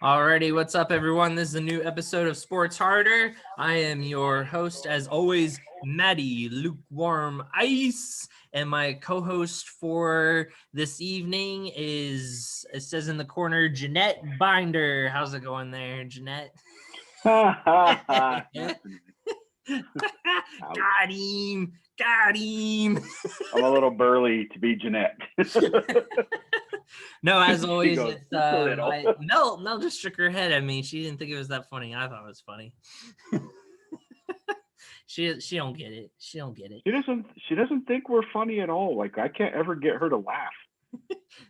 Alrighty, what's up, everyone? This is a new episode of Sports Harder. I am your host, as always, Maddie Lukewarm Ice, and my co-host for this evening is, it says in the corner, Jeanette Binder. How's it going there, Jeanette? Got him. I'm a little burly to be Jeanette. No, as always, goes, it's Mel just shook her head at me. She didn't think it was that funny. I thought it was funny. She don't get it. She don't get it. She doesn't think we're funny at all. Like, I can't ever get her to laugh.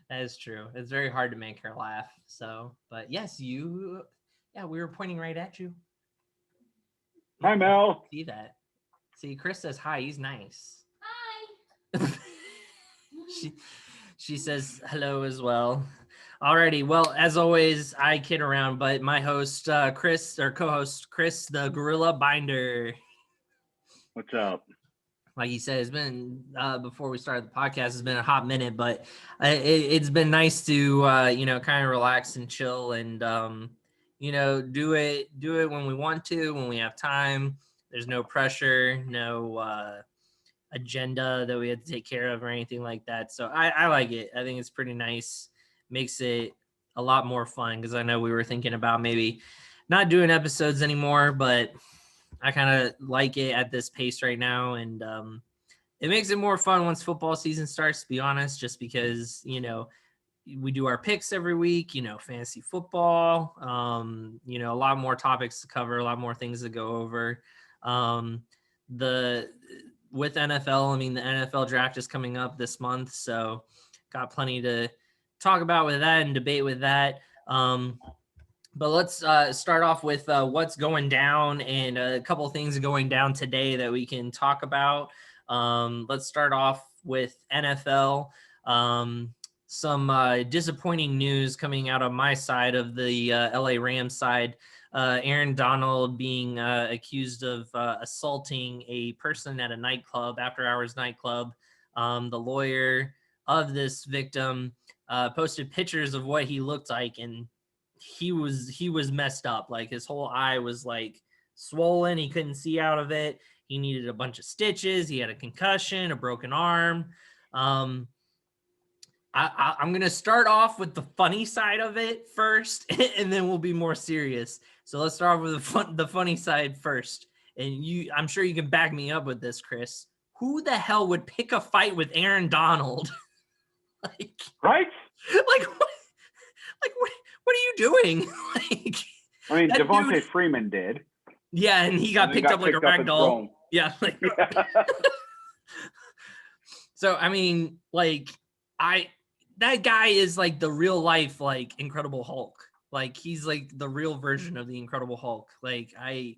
That is true. It's very hard to make her laugh. So, but yes, we were pointing right at you. Hi, Mel. See that? See, Chris says hi. He's nice. Hi. She says hello as well. Alrighty. Well, as always, I kid around, but my host, co-host Chris, the Gorilla Binder. What's up? Like he said, it's been before we started the podcast, it's been a hot minute, but it's been nice to kind of relax and chill and do it when we want to, when we have time. There's no pressure, no agenda that we had to take care of or anything like that. So I like it. I think it's pretty nice. Makes it a lot more fun, because I know we were thinking about maybe not doing episodes anymore, but I kind of like it at this pace right now. And it makes it more fun once football season starts, to be honest, just because, we do our picks every week, fantasy football, a lot more topics to cover, a lot more things to go over. With NFL, I mean, the NFL draft is coming up this month, so got plenty to talk about with that and debate with that. But let's start off with what's going down and a couple of things going down today that we can talk about. Let's start off with NFL. Some disappointing news coming out of my side of the LA Rams side. Aaron Donald being accused of assaulting a person at a nightclub, after-hours nightclub. The lawyer of this victim posted pictures of what he looked like, and he was messed up. Like, his whole eye was like swollen. He couldn't see out of it. He needed a bunch of stitches. He had a concussion, a broken arm. I'm going to start off with the funny side of it first, and then we'll be more serious. So let's start off with the funny side first. And I'm sure you can back me up with this, Chris. Who the hell would pick a fight with Aaron Donald? Right? What are you doing? I mean, Devontae Freeman did. Yeah, and he got picked up like a rag doll. Yeah. So, I mean, that guy is like the real life, Incredible Hulk. Like, he's like the real version of the Incredible Hulk. Like, I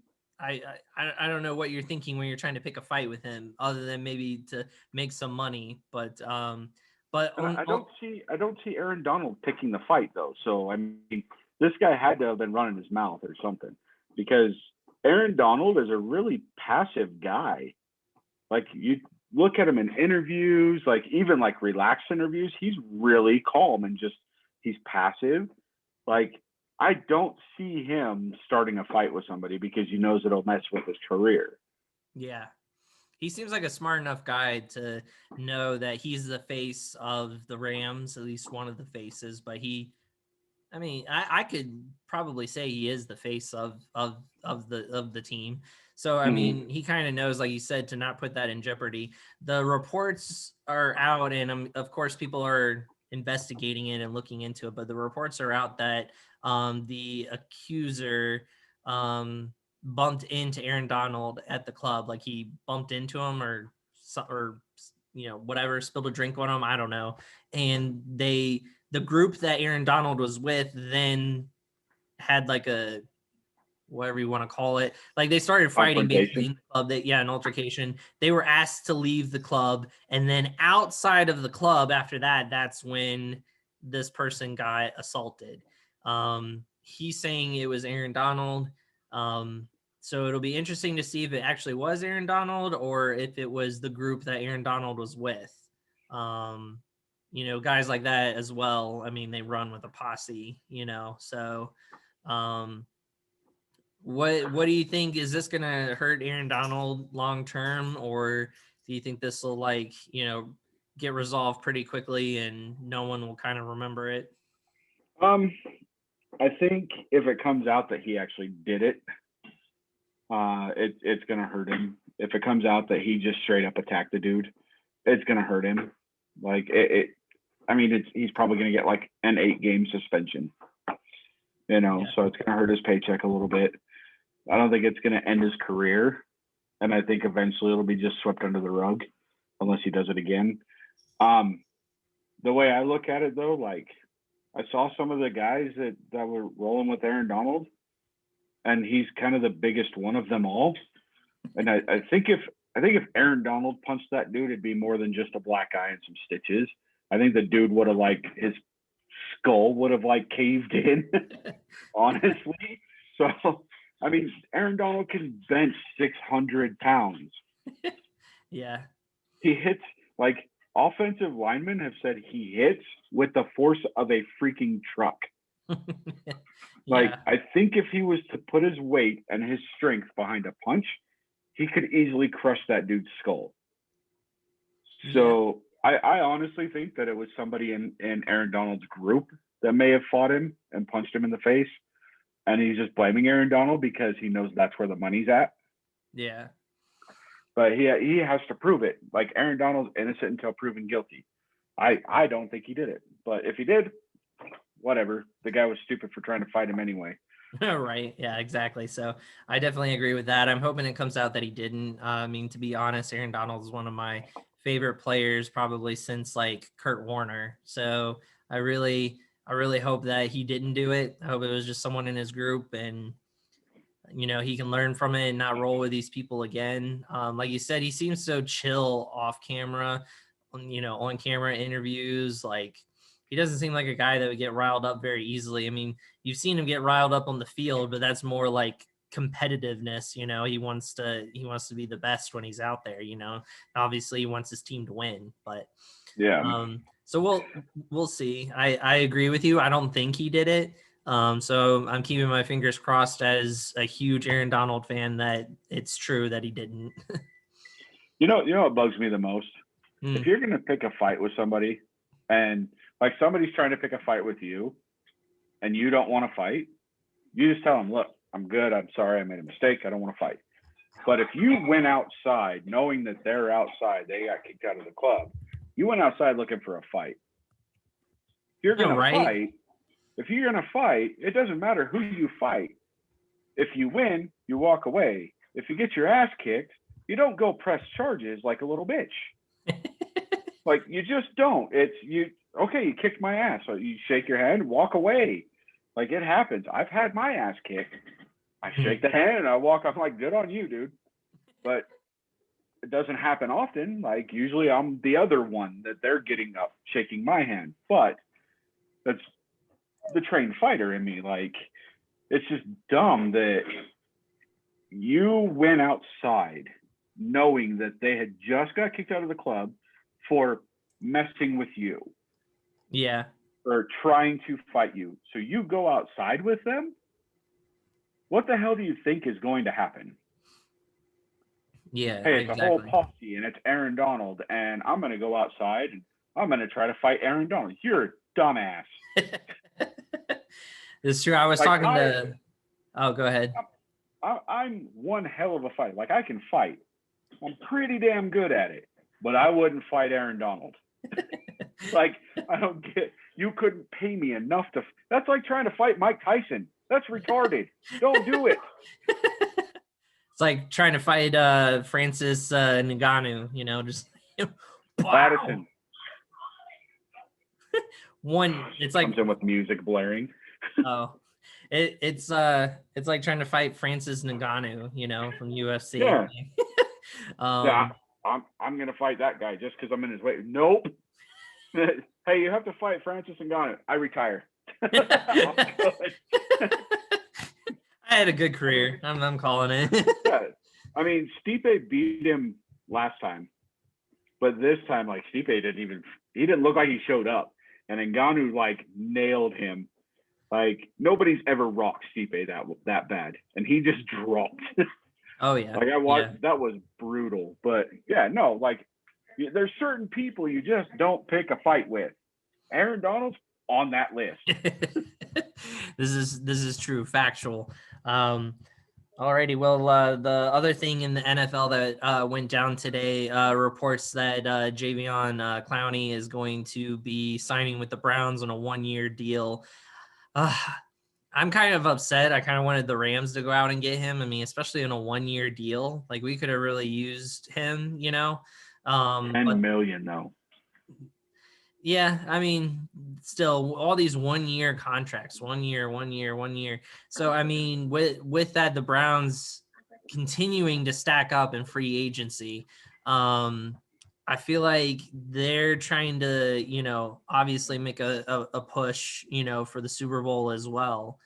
don't know what you're thinking when you're trying to pick a fight with him, other than maybe to make some money. But I don't see Aaron Donald picking the fight, though. So, I mean, this guy had to have been running his mouth or something, because Aaron Donald is a really passive guy. Like, you look at him in interviews, even relaxed interviews, he's really calm and he's passive. Like, I don't see him starting a fight with somebody, because he knows it'll mess with his career. Yeah. He seems like a smart enough guy to know that he's the face of the Rams, at least one of the faces, but I could probably say he is the face of the team. So, I mean, he kind of knows, like you said, to not put that in jeopardy. The reports are out, and of course, people are investigating it and looking into it, but the reports are out that the accuser bumped into Aaron Donald at the club. Like, he bumped into him or whatever, spilled a drink on him. I don't know. And the group that Aaron Donald was with then had like a, whatever you want to call it, like they started fighting basically in the club. An altercation. They were asked to leave the club, and then outside of the club after that, that's when this person got assaulted. He's saying it was Aaron Donald. So it'll be interesting to see if it actually was Aaron Donald or if it was the group that Aaron Donald was with. Guys like that as well. I mean, they run with a posse, so What do you think? Is this gonna hurt Aaron Donald long term, or do you think this will get resolved pretty quickly and no one will kind of remember it? I think if it comes out that he actually did it, it's gonna hurt him. If it comes out that he just straight up attacked the dude, it's gonna hurt him. Like he's probably gonna get like an 8-game suspension. So it's gonna hurt his paycheck a little bit. I don't think it's gonna end his career, and I think eventually it'll be just swept under the rug, unless he does it again. The way I look at it though, like I saw some of the guys that were rolling with Aaron Donald, and he's kind of the biggest one of them all. And I think if Aaron Donald punched that dude, it'd be more than just a black eye and some stitches. I think the dude would have his skull would have caved in, honestly. So Aaron Donald can bench 600 pounds. Yeah. He hits offensive linemen have said he hits with the force of a freaking truck. I think if he was to put his weight and his strength behind a punch, he could easily crush that dude's skull. So I honestly think that it was somebody in Aaron Donald's group that may have fought him and punched him in the face. And he's just blaming Aaron Donald because he knows that's where the money's at. Yeah. But he has to prove it. Like, Aaron Donald's innocent until proven guilty. I don't think he did it. But if he did, whatever. The guy was stupid for trying to fight him anyway. Right. Yeah, exactly. So I definitely agree with that. I'm hoping it comes out that he didn't. To be honest, Aaron Donald is one of my favorite players probably since Kurt Warner. So I really hope that he didn't do it. I hope it was just someone in his group and he can learn from it and not roll with these people again. Like you said, he seems so chill off camera, on camera interviews. He doesn't seem like a guy that would get riled up very easily. You've seen him get riled up on the field, but that's more competitiveness. He wants to be the best when he's out there. Obviously he wants his team to win, but yeah. So we'll see. I agree with you. I don't think he did it. So I'm keeping my fingers crossed as a huge Aaron Donald fan that it's true that he didn't. You know what bugs me the most? If you're going to pick a fight with somebody and somebody's trying to pick a fight with you and you don't want to fight, you just tell them, look, I'm good. I'm sorry. I made a mistake. I don't want to fight. But if you went outside knowing that they're outside, they got kicked out of the club, you went outside looking for a fight. If you're going to fight, it doesn't matter who you fight. If you win, you walk away. If you get your ass kicked, you don't go press charges like a little bitch. You just don't. You kicked my ass. So you shake your hand, walk away. It happens. I've had my ass kicked. I shake the hand and I walk. I'm like, good on you, dude. But it doesn't happen often. Usually I'm the other one that they're getting up, shaking my hand. But that's the trained fighter in me. It's just dumb that you went outside knowing that they had just got kicked out of the club for messing with you. Yeah. Or trying to fight you. So you go outside with them? What the hell do you think is going to happen? Yeah. Hey, it's a whole posse and it's Aaron Donald, and I'm going to go outside and I'm going to try to fight Aaron Donald. You're a dumbass. It's true. I was talking to... Oh, go ahead. I'm one hell of a fighter. I can fight. I'm pretty damn good at it, but I wouldn't fight Aaron Donald. I don't get... You couldn't pay me enough to... That's like trying to fight Mike Tyson. That's retarded. Don't do it. It's like trying to fight Francis Ngannou, just... Addison. It's like... Comes in with music blaring. Oh. It's like trying to fight Francis Ngannou, from UFC. Yeah. Yeah, I'm gonna fight that guy just because I'm in his way. Nope. Hey, you have to fight Francis Ngannou. I retire. I had a good career. I'm calling it. Yeah. Stipe beat him last time, but this time, Stipe didn't look like he showed up, and Ngannou nailed him. Like, nobody's ever rocked Stipe that bad, and he just dropped. Oh yeah. Like, I watched, yeah. that was brutal. But yeah, no, like, there's certain people you just don't pick a fight with. Aaron Donald's on that list. This is true, factual. Alrighty, well, the other thing in the NFL that went down today, reports that Javion Clowney is going to be signing with the Browns on a 1-year deal. I'm kind of upset. I kind of wanted the Rams to go out and get him. I mean, especially in a 1-year deal, like we could have really used him, you know. 10 million though. Yeah, I mean, still all these 1-year contracts, 1 year, 1 year, 1 year. So I mean, with that, the Browns continuing to stack up in free agency. I feel like they're trying to, you know, obviously make a push, you know, for the Super Bowl as well.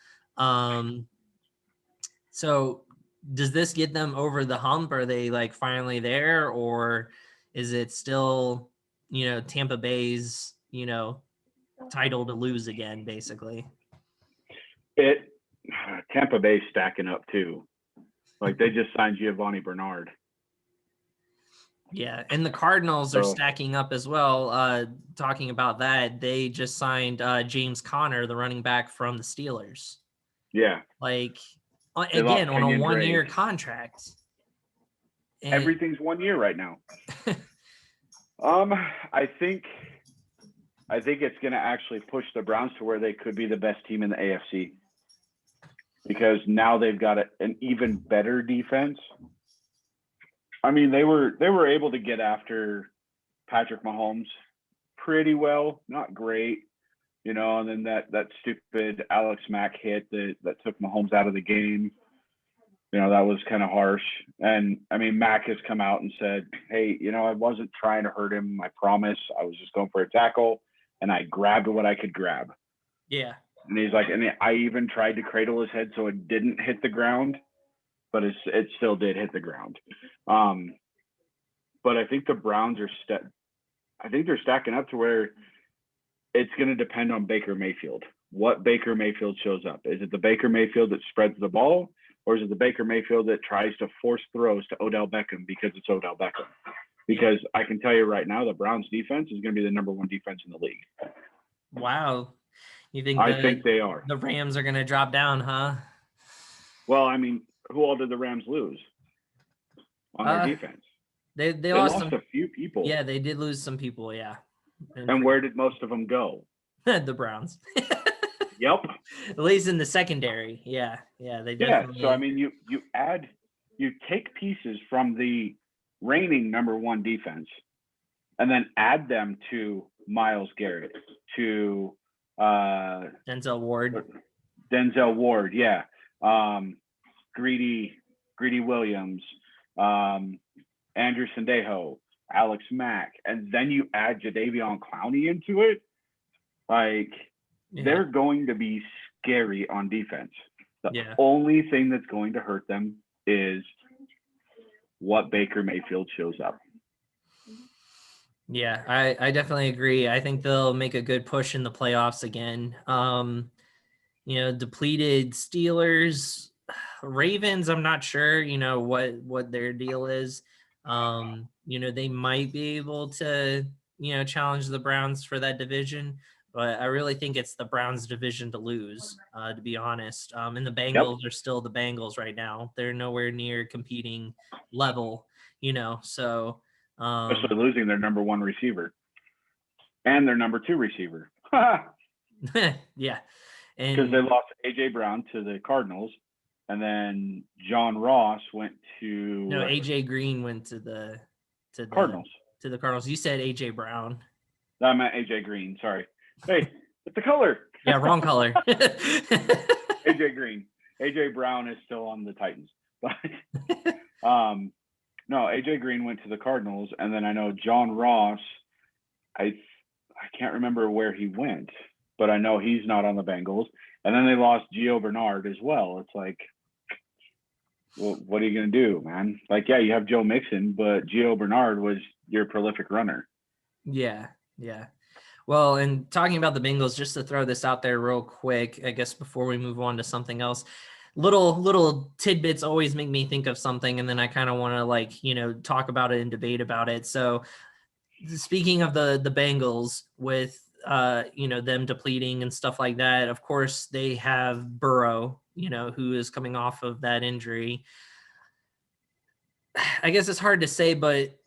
So does this get them over the hump? Are they like finally there, or is it still, you know, Tampa Bay's, you know, title to lose again, basically? Tampa Bay's stacking up too. Like, they just signed Giovanni Bernard. Yeah, and the Cardinals are stacking up as well. Talking about that, they just signed James Conner, the running back from the Steelers. Yeah. Like, again, on a 1-year contract. And everything's 1 year right now. I think it's going to actually push the Browns to where they could be the best team in the AFC, because now they've got an even better defense. I mean, they were able to get after Patrick Mahomes pretty well, not great, you know, and then that stupid Alex Mack hit that took Mahomes out of the game. You know, that was kind of harsh. And I mean, Mack has come out and said, hey, you know, I wasn't trying to hurt him. I promise. I was just going for a tackle, and I grabbed what I could grab. Yeah. And he's like, and I even tried to cradle his head so it didn't hit the ground, but it still did hit the ground. But I think the Browns they're stacking up to where it's going to depend on Baker Mayfield. What Baker Mayfield shows up. Is it the Baker Mayfield that spreads the ball, or is it the Baker Mayfield that tries to force throws to Odell Beckham because it's Odell Beckham? Because I can tell you right now, the Browns defense is going to be the number 1 defense in the league. Wow. You think I think they are. The Rams are going to drop down, huh? Well, I mean, who all did the Rams lose on their defense? They lost a few people. Yeah, they did lose some people, yeah. And where did most of them go? The Browns. Yep. At least in the secondary. Yeah, they definitely. Yeah, so I mean, you take pieces from the reigning number 1 defense, and then add them to Myles Garrett, to Denzel Ward, yeah. Greedy Williams, Andrew Sandejo, Alex Mack, and then you add Jadeveon Clowney into it. Like, they're going to be scary on defense. The only thing that's going to hurt them is what Baker Mayfield shows up. Yeah, I definitely agree. I think they'll make a good push in the playoffs again. You know, depleted Steelers, Ravens, I'm not sure, you know, what their deal is. You know, they might be able to, you know, challenge the Browns for that division, but I really think it's the Browns division to lose, to be honest. And the Bengals are still the Bengals right now. They're nowhere near competing level, you know, so. Especially losing their number 1 receiver and their number 2 receiver. Yeah. Because they lost A.J. Brown to the Cardinals, and then John Ross went to... No, A.J. Green went to the Cardinals. To the Cardinals. You said A.J. Brown. I meant A.J. Green, sorry. Hey, it's the color. Yeah, wrong color. A.J. Green. A.J. Brown is still on the Titans. But no, A.J. Green went to the Cardinals, and then I know John Ross, I can't remember where he went, but I know he's not on the Bengals. And then they lost Gio Bernard as well. It's like, well, what are you going to do, man? Like, yeah, you have Joe Mixon, but Gio Bernard was your prolific runner. Yeah. Well, and talking about the Bengals, just to throw this out there real quick, I guess before we move on to something else, little tidbits always make me think of something, and then I kind of want to talk about it and debate about it. So speaking of the Bengals with them depleting and stuff like that, of course they have Burrow, who is coming off of that injury. I guess it's hard to say, but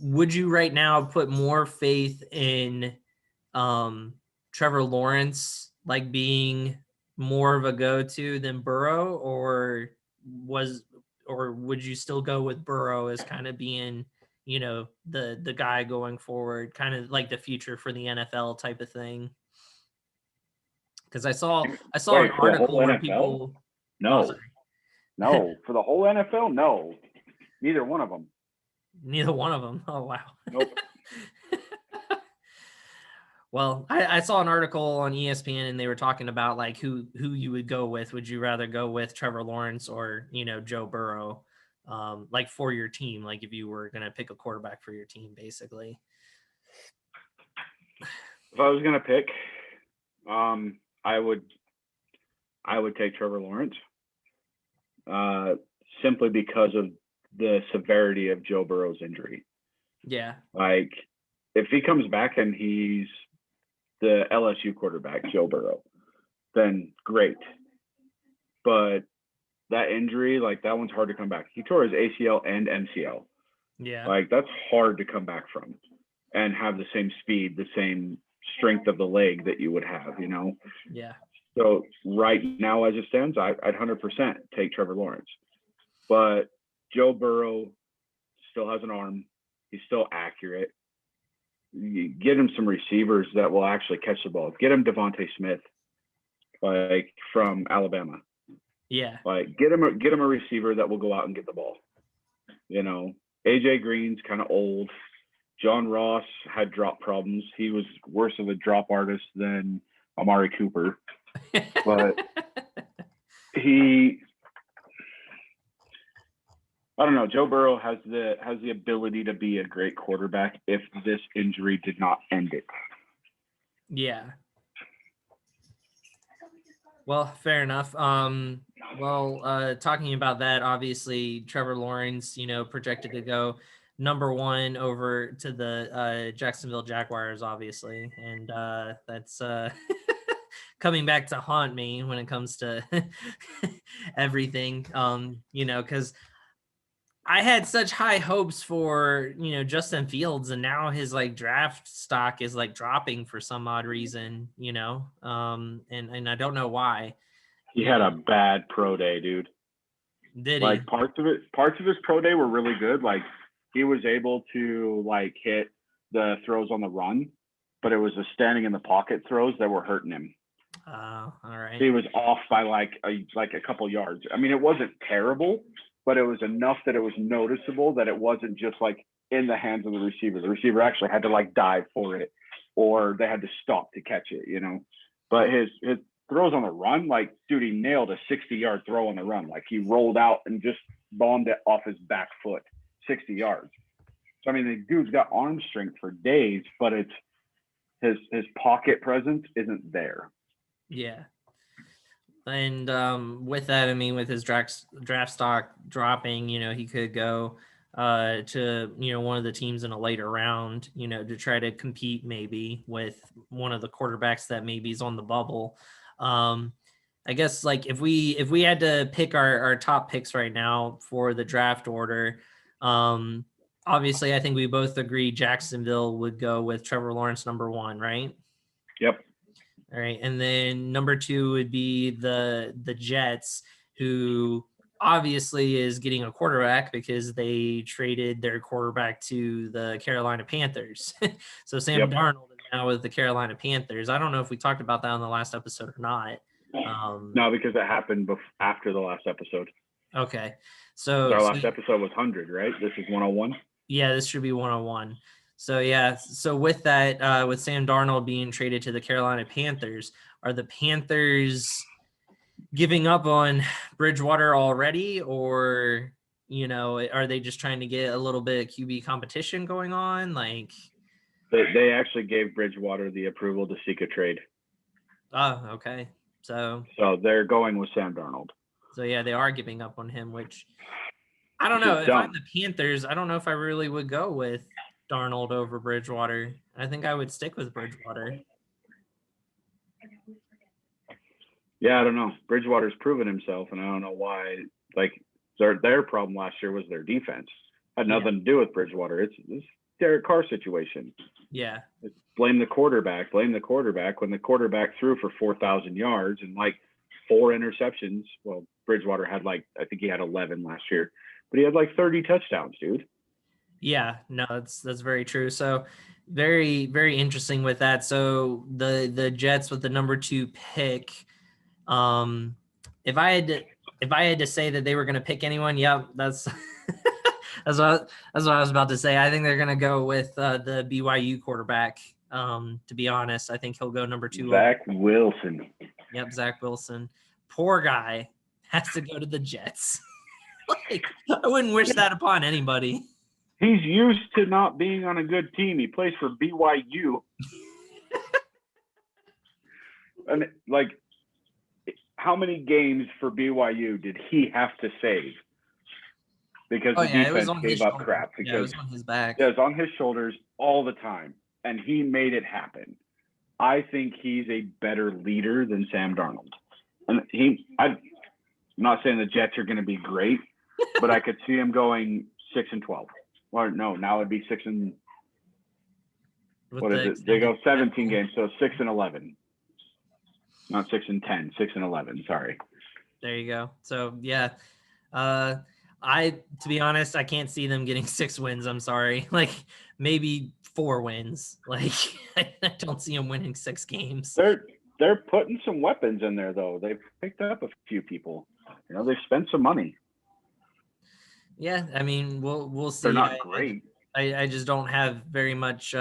would you right now put more faith in Trevor Lawrence being more of a go-to than Burrow, or would you still go with Burrow as kind of being the guy going forward, kind of like the future for the NFL type of thing? Because I saw an article where people no for the whole NFL, no, neither one of them. Oh wow. Nope. Well, I saw an article on ESPN and they were talking about who you would go with. Would you rather go with Trevor Lawrence or Joe Burrow, for your team? If you were going to pick a quarterback for your team, basically. If I was going to pick, I would take Trevor Lawrence, simply because of the severity of Joe Burrow's injury. Yeah. If he comes back and he's the LSU quarterback, Joe Burrow, then great. But that injury, that one's hard to come back. He tore his ACL and MCL. Yeah. That's hard to come back from and have the same speed, the same strength of the leg that you would have, Yeah. So right now, as it stands, I'd 100% take Trevor Lawrence. But Joe Burrow still has an arm. He's still accurate. You get him some receivers that will actually catch the ball. Get him Devontae Smith, from Alabama. Yeah. Get him a receiver that will go out and get the ball. AJ Green's kind of old. John Ross had drop problems. He was worse of a drop artist than Amari Cooper. But I don't know. Joe Burrow has the ability to be a great quarterback if this injury did not end it. Yeah. Well, fair enough. Talking about that, obviously Trevor Lawrence, projected to go number 1 over to the Jacksonville Jaguars, obviously, and that's coming back to haunt me when it comes to everything. Because I had such high hopes for, Justin Fields, and now his draft stock is dropping for some odd reason, and I don't know why. He had a bad pro day, dude. Did he? Parts of his pro day were really good. He was able to hit the throws on the run, but it was the standing in the pocket throws that were hurting him. Oh, all right. He was off by a couple yards. I mean, it wasn't terrible, but it was enough that it was noticeable that it wasn't just in the hands of the receiver. The receiver actually had to dive for it, or they had to stop to catch it, But his throws on the run, dude, he nailed a 60-yard throw on the run. He rolled out and just bombed it off his back foot, 60 yards. So, I mean, the dude's got arm strength for days, but it's his pocket presence isn't there. Yeah. And with that, I mean, with his draft stock dropping, he could go to, one of the teams in a later round, to try to compete maybe with one of the quarterbacks that maybe is on the bubble. I guess if we had to pick our top picks right now for the draft order, obviously I think we both agree Jacksonville would go with Trevor Lawrence number 1, right? Yep. All right. And then number 2 would be the Jets, who obviously is getting a quarterback because they traded their quarterback to the Carolina Panthers. So Sam Darnold is now with the Carolina Panthers. I don't know if we talked about that on the last episode or not. No, because it happened after the last episode. Okay. So our last episode was 100, right? This is 101. Yeah, this should be 101. So yeah, so with that, with Sam Darnold being traded to the Carolina Panthers, are the Panthers giving up on Bridgewater already, or are they just trying to get a little bit of QB competition going on? They actually gave Bridgewater the approval to seek a trade. Oh, okay. So they're going with Sam Darnold. So yeah, they are giving up on him, which I don't know. If I'm the Panthers, I don't know if I really would go with Darnold over Bridgewater. I think I would stick with Bridgewater. Yeah, I don't know. Bridgewater's proven himself, and I don't know why. Like their problem last year was their defense. Had nothing to do with Bridgewater. It's Derek Carr situation. Yeah. Blame the quarterback. When the quarterback threw for 4,000 yards and like 4 interceptions. Well, Bridgewater had I think he had 11 last year, but he had like 30 touchdowns, dude. Yeah, no, that's very true. So very, very interesting with that. So the Jets with the number 2 pick. If I had to say that they were going to pick anyone, yeah, that's that's what I was about to say. I think they're going to go with the BYU quarterback. To be honest, I think he'll go number 2. Zach Wilson. Yep, Zach Wilson. Poor guy has to go to the Jets. I wouldn't wish that upon anybody. He's used to not being on a good team. He plays for BYU. And how many games for BYU did he have to save? Because the defense gave up crap. Because it was on his back. Yeah, it was on his shoulders all the time. And he made it happen. I think he's a better leader than Sam Darnold. And I'm not saying the Jets are going to be great, but I could see him going 6-12. Or no, now it'd be 6 and what is it? They go 17 games, so 6-11. Not 6-10, 6-11. Sorry. There you go. So yeah, to be honest, I can't see them getting 6 wins. I'm sorry. Maybe 4 wins. I don't see them winning 6 games. They're putting some weapons in there though. They've picked up a few people. They've spent some money. Yeah, I mean, we'll see. They're not great. I just don't have very much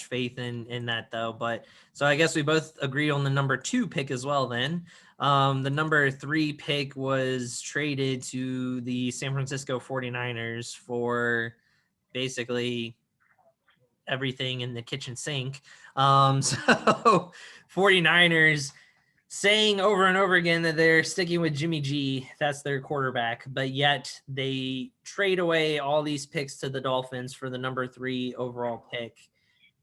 faith in that though. But so I guess we both agree on the number 2 pick as well. Then the number 3 pick was traded to the San Francisco 49ers for basically everything in the kitchen sink. So 49ers saying over and over again that they're sticking with Jimmy G. That's their quarterback, but yet they trade away all these picks to the Dolphins for the number 3 overall pick.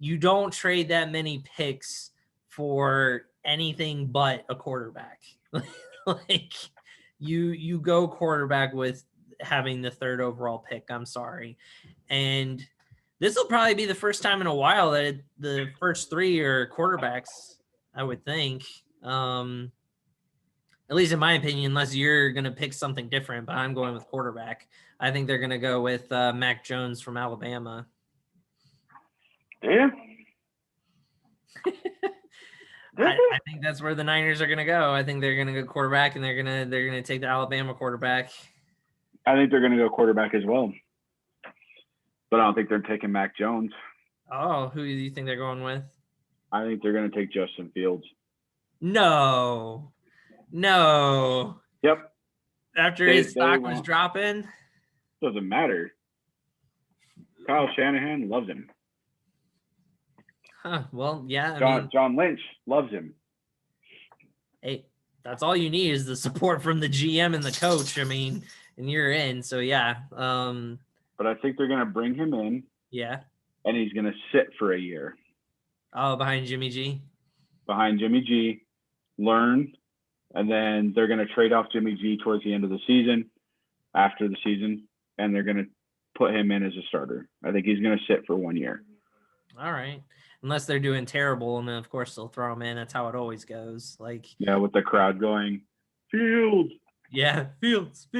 You don't trade that many picks for anything but a quarterback. You go quarterback with having the 3rd overall pick. I'm sorry. And this will probably be the first time in a while that the first 3 are quarterbacks, I would think. At least in my opinion, unless you're going to pick something different, but I'm going with quarterback. I think they're going to go with Mac Jones from Alabama. Yeah. I think that's where the Niners are going to go. I think they're going to go quarterback, and they're going to take the Alabama quarterback. I think they're going to go quarterback as well. But I don't think they're taking Mac Jones. Oh, who do you think they're going with? I think they're going to take Justin Fields. No. Yep. After his stock was dropping? Doesn't matter. Kyle Shanahan loves him. Huh. Well, yeah. John Lynch loves him. Hey, that's all you need is the support from the GM and the coach. I mean, and you're in. So, yeah. But I think they're going to bring him in. Yeah. And he's going to sit for a year. Oh, behind Jimmy G? Behind Jimmy G. Learn. And then they're going to trade off Jimmy G towards the end of the season, after the season, and they're going to put him in as a starter. I think he's going to sit for 1 year. All right. Unless they're doing terrible, and then, of course, they'll throw him in. That's how it always goes. Yeah, with the crowd going, Fields. Yeah, Fields.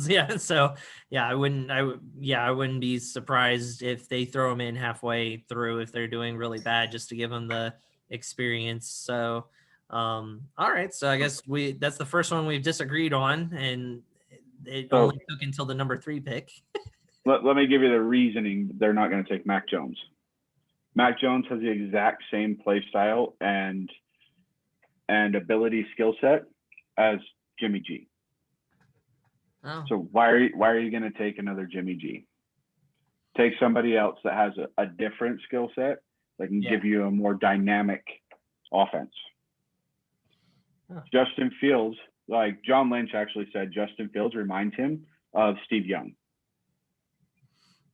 Yeah, so yeah, I wouldn't be surprised if they throw him in halfway through if they're doing really bad, just to give him the experience. So, all right. So I guess that's the first one we've disagreed on, and it only took until the number 3 pick. let me give you the reasoning they're not going to take Mac Jones. Mac Jones has the exact same play style and ability skill set as Jimmy G. Oh. So why are you going to take another Jimmy G? Take somebody else that has a different skill set that can give you a more dynamic offense. Huh. Justin Fields, like John Lynch actually said, Justin Fields reminds him of Steve Young.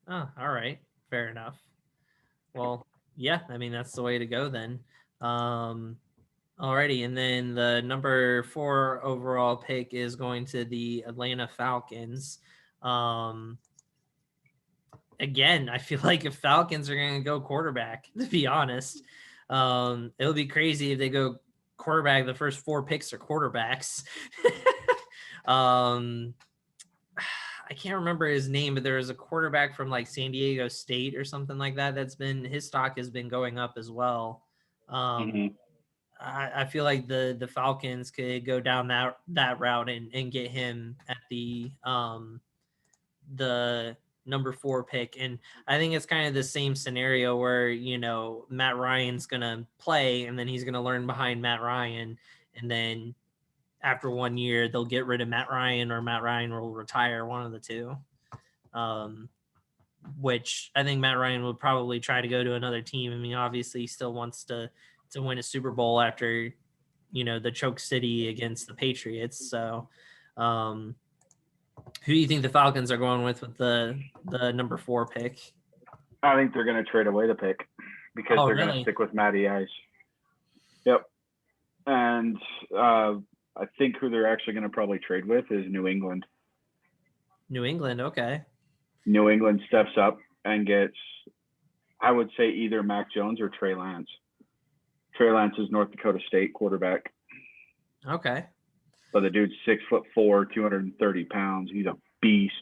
Oh, all right. Fair enough. Well, yeah, I mean, that's the way to go then. Alrighty, and then the number 4 overall pick is going to the Atlanta Falcons. Again, I feel like if Falcons are going to go quarterback, to be honest, it'll be crazy if they go quarterback. The first 4 picks are quarterbacks. I can't remember his name, but there was a quarterback from like San Diego State or something like that. His stock has been going up as well. I feel like the Falcons could go down that route and get him at the number 4 pick. And I think it's kind of the same scenario where, Matt Ryan's going to play and then he's going to learn behind Matt Ryan. And then after 1 year, they'll get rid of Matt Ryan or Matt Ryan will retire, one of the two. Which I think Matt Ryan would probably try to go to another team. I mean, obviously he still wants to win a Super Bowl after, the choke city against the Patriots. So, who do you think the Falcons are going with the number 4 pick? I think they're going to trade away the pick because they're going to stick with Matty Ice. Yep. And I think who they're actually going to probably trade with is New England. New England, okay. New England steps up and gets, I would say, either Mac Jones or Trey Lance. Trey Lance is North Dakota State quarterback. Okay. So the dude's 6'4", 230 pounds. He's a beast,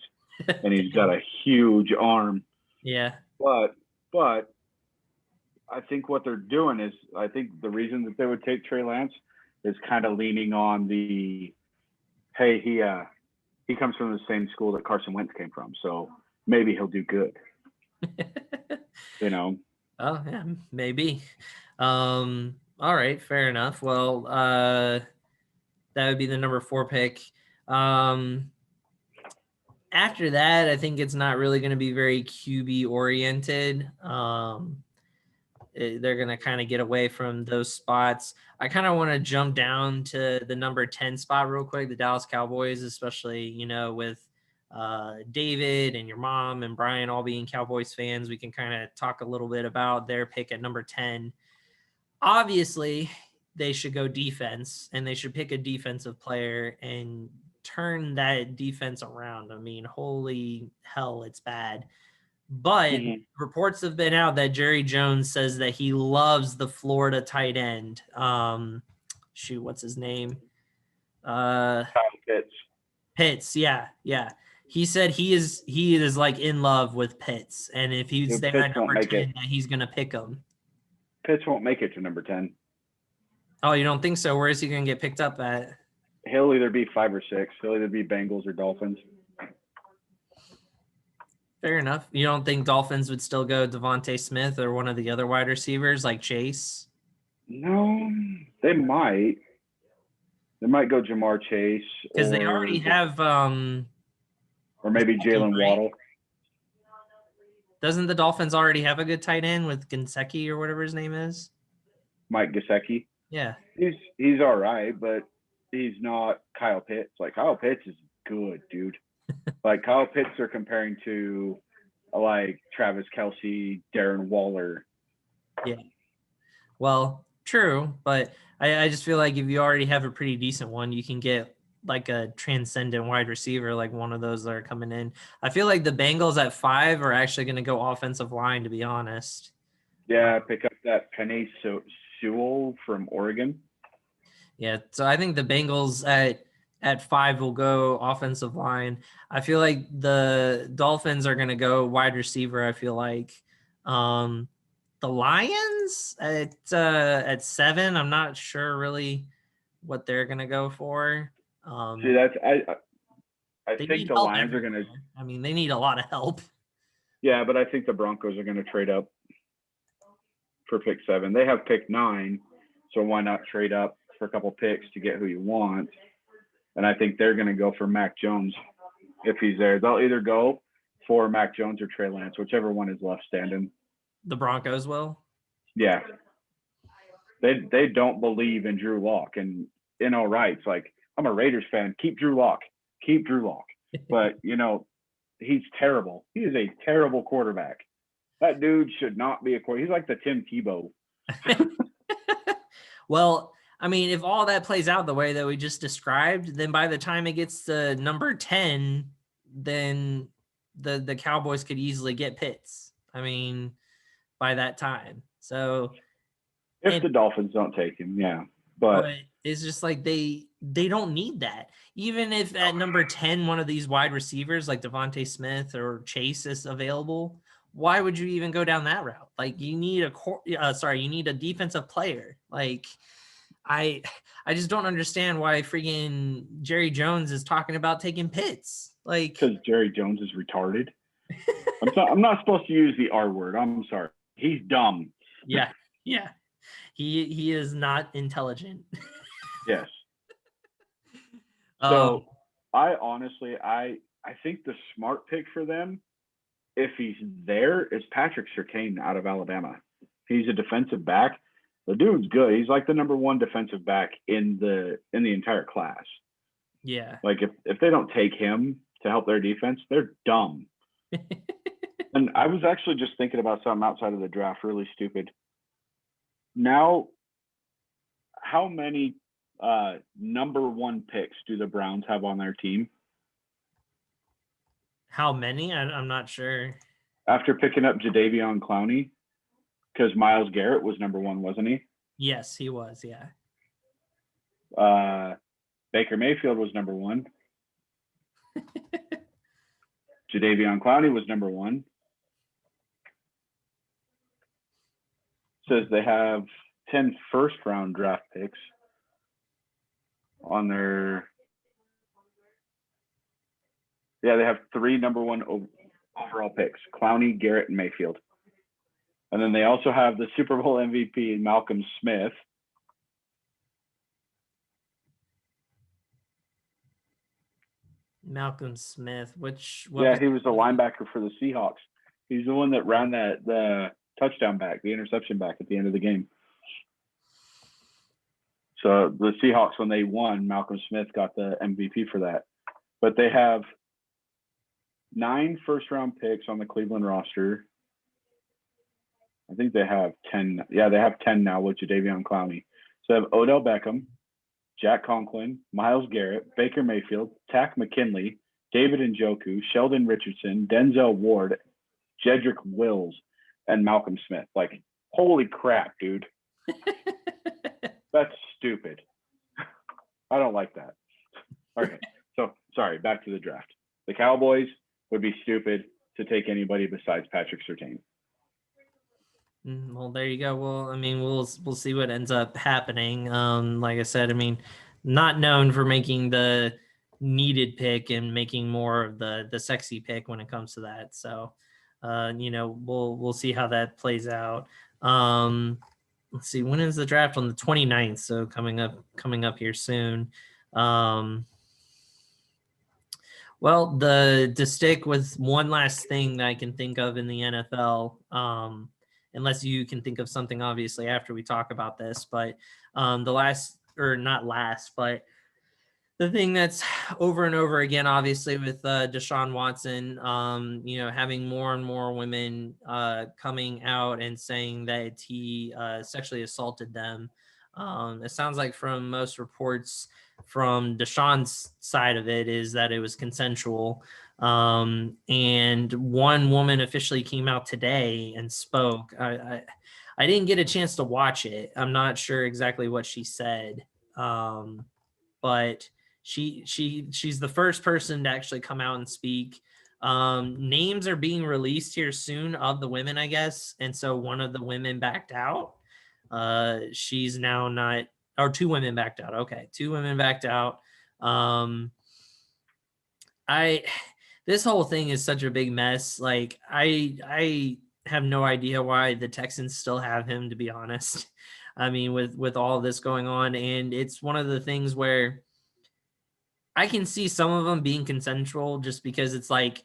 and he's got a huge arm. Yeah. But I think what they're doing is, I think the reason that they would take Trey Lance is kind of leaning on the, hey, he comes from the same school that Carson Wentz came from, so maybe he'll do good. Oh yeah, maybe. All right, fair enough. Well, that would be the number 4 pick. After that, I think it's not really going to be very QB oriented. They're going to kind of get away from those spots. I kind of want to jump down to the number 10 spot real quick, the Dallas Cowboys, especially, with David and your mom and Brian all being Cowboys fans. We can kind of talk a little bit about their pick at number 10. Obviously, they should go defense, and they should pick a defensive player and turn that defense around. I mean, holy hell, it's bad. But reports have been out that Jerry Jones says that he loves the Florida tight end. What's his name? Kyle Pitts. Pitts, yeah. He said he is like in love with Pitts, and if he's there at number 10, that he's gonna pick him. Pitts won't make it to number 10. Oh, you don't think so? Where is he gonna get picked up at? He'll either be 5 or 6. He'll either be Bengals or Dolphins. Fair enough. You don't think Dolphins would still go Devontae Smith or one of the other wide receivers like Chase? No, they might. They might go Jamar Chase. Because they already have or maybe Jalen Waddle. Doesn't the Dolphins already have a good tight end with Gesicki or whatever his name is? Mike Gesicki. Yeah. He's all right, but he's not Kyle Pitts. Like, Kyle Pitts is good, dude. Like, Kyle Pitts are comparing to like Travis Kelce, Darren Waller. Yeah. Well, true, but I just feel like if you already have a pretty decent one, you can get like a transcendent wide receiver, like one of those that are coming in. I feel like the Bengals at 5 are actually going to go offensive line, to be honest. Yeah, pick up that Penei Sewell from Oregon. Yeah, so I think the Bengals at 5 will go offensive line. I feel like the Dolphins are going to go wide receiver. I feel like the Lions at 7, I'm not sure really what they're going to go for. See, that's I think the Lions are going to. I mean, they need a lot of help. Yeah, but I think the Broncos are going to trade up for pick 7. They have pick 9, so why not trade up for a couple picks to get who you want? And I think they're going to go for Mac Jones if he's there. They'll either go for Mac Jones or Trey Lance, whichever one is left standing. The Broncos will? Yeah. They don't believe in Drew Lock. And in all rights, like, I'm a Raiders fan. Keep Drew Lock. Keep Drew Lock. But, he's terrible. He is a terrible quarterback. That dude should not be a quarterback. He's like the Tim Tebow. Well, I mean, if all that plays out the way that we just described, then by the time it gets to number 10, then the Cowboys could easily get Pitts. I mean, by that time. So if the Dolphins don't take him, yeah. But it's just like they don't need that. Even if at number 10, one of these wide receivers like Devontae Smith or Chase is available, why would you even go down that route? Like, you need you need a defensive player. Like, I just don't understand why freaking Jerry Jones is talking about taking Pitts. Like, because Jerry Jones is retarded. I'm not supposed to use the R word. I'm sorry. He's dumb. Yeah. He is not intelligent. Yes. So I honestly, I think the smart pick for them, if he's there, is Patrick Surtain out of Alabama. He's a defensive back. The dude's good. He's like the number one defensive back in the entire class. Yeah. Like, if they don't take him to help their defense, they're dumb. And I was actually just thinking about something outside of the draft, really stupid. Now, how many number one picks do the Browns have on their team? How many? I'm not sure. After picking up Jadeveon Clowney, because Myles Garrett was number one, wasn't he? Yes, he was, yeah. Baker Mayfield was number one. Jadeveon Clowney was number one. Says they have 10 first-round draft picks on their. Yeah, they have 3 number one overall picks: Clowney, Garrett, and Mayfield. And then they also have the Super Bowl MVP, Malcolm Smith. Malcolm Smith, yeah, he was the linebacker for the Seahawks. He's the one that ran the touchdown back, the interception back at the end of the game. So the Seahawks, when they won, Malcolm Smith got the MVP for that. But they have 9 first-round picks on the Cleveland roster. I think they have 10. Yeah, they have 10 now with Jadeveon Clowney. So they have Odell Beckham, Jack Conklin, Myles Garrett, Baker Mayfield, Tack McKinley, David Njoku, Sheldon Richardson, Denzel Ward, Jedrick Wills, and Malcolm Smith. Like, holy crap, dude. That's stupid. I don't like that. Okay, so sorry, back to the draft. The Cowboys would be stupid to take anybody besides Patrick Surtain. Well, there you go. Well, I mean, we'll see what ends up happening. Like I said, I mean, not known for making the needed pick and making more of the sexy pick when it comes to that. So, we'll see how that plays out. Let's see, when is the draft? On the 29th, so coming up here soon. Well, to stick with one last thing that I can think of in the NFL, unless you can think of something obviously after we talk about this, but but the thing that's over and over again, obviously, with Deshawn Watson, having more and more women coming out and saying that he sexually assaulted them. It sounds like from most reports from Deshaun's side of it is that it was consensual. And one woman officially came out today and spoke. I didn't get a chance to watch it. I'm not sure exactly what she said. But she's the first person to actually come out and speak. Names are being released here soon of the women, I guess. And so one of the women backed out. She's now not, or 2 women backed out. Okay. 2 women backed out. This whole thing is such a big mess. Like, I have no idea why the Texans still have him, to be honest. I mean, with all this going on, and it's one of the things where I can see some of them being consensual just because it's like,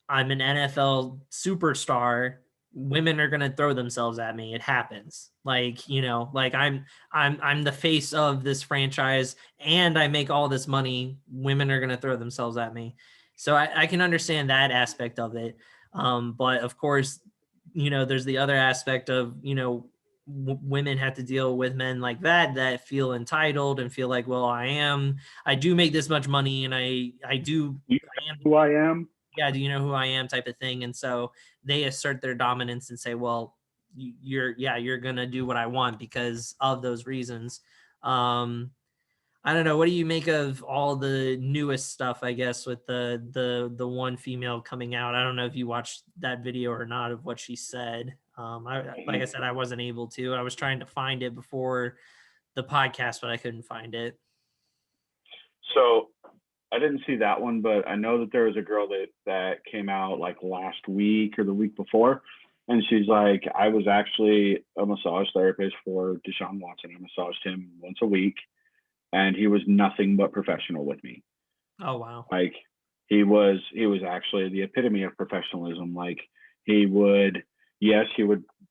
I'm an NFL superstar, women are going to throw themselves at me. It happens. Like, you know, like I'm the face of this franchise and I make all this money. Women are going to throw themselves at me. So I can understand that aspect of it. But of course, you know, there's the other aspect of, you know, women have to deal with men like that feel entitled and feel like, well, I do make this much money and I am who I am. Yeah, do you know who I am type of thing. And so they assert their dominance and say, well, you're gonna do what I want because of those reasons. I don't know, what do you make of all the newest stuff, I guess, with the one female coming out? I don't know if you watched that video or not of what she said. Like I said, I wasn't able to. I was trying to find it before the podcast, but I couldn't find it. So I didn't see that one, but I know that there was a girl that came out like last week or the week before, and she's like, I was actually a massage therapist for Deshawn Watson. I massaged him once a week, and he was nothing but professional with me. Oh wow! Like he was actually the epitome of professionalism. Like he would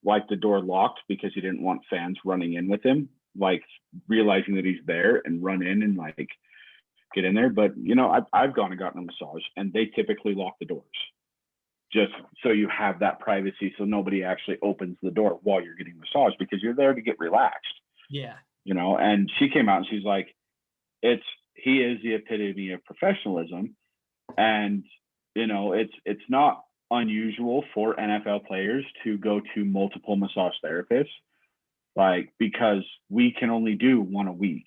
like the door locked because he didn't want fans running in with him, like realizing that he's there and run in and like get in there. But you know, I've gone and gotten a massage and they typically lock the doors just so you have that privacy, so nobody actually opens the door while you're getting massaged because you're there to get relaxed. Yeah. You know, and she came out and she's like, he is the epitome of professionalism. And, you know, it's not unusual for NFL players to go to multiple massage therapists, like, because we can only do one a week,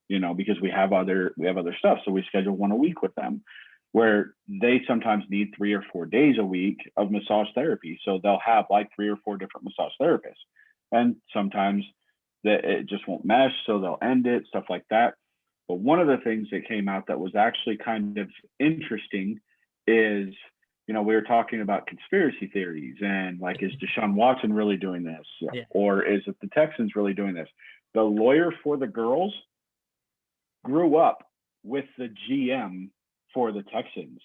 you know, because we have other stuff. So we schedule one a week with them, where they sometimes need 3 or 4 days a week of massage therapy. So they'll have like 3 or 4 different massage therapists. And sometimes that it just won't mesh, so they'll end it, stuff like that. But one of the things that came out that was actually kind of interesting is, you know, we were talking about conspiracy theories and like, is Deshaun Watson really doing this? Yeah. Or is it the Texans really doing this? The lawyer for the girls grew up with the GM for the Texans.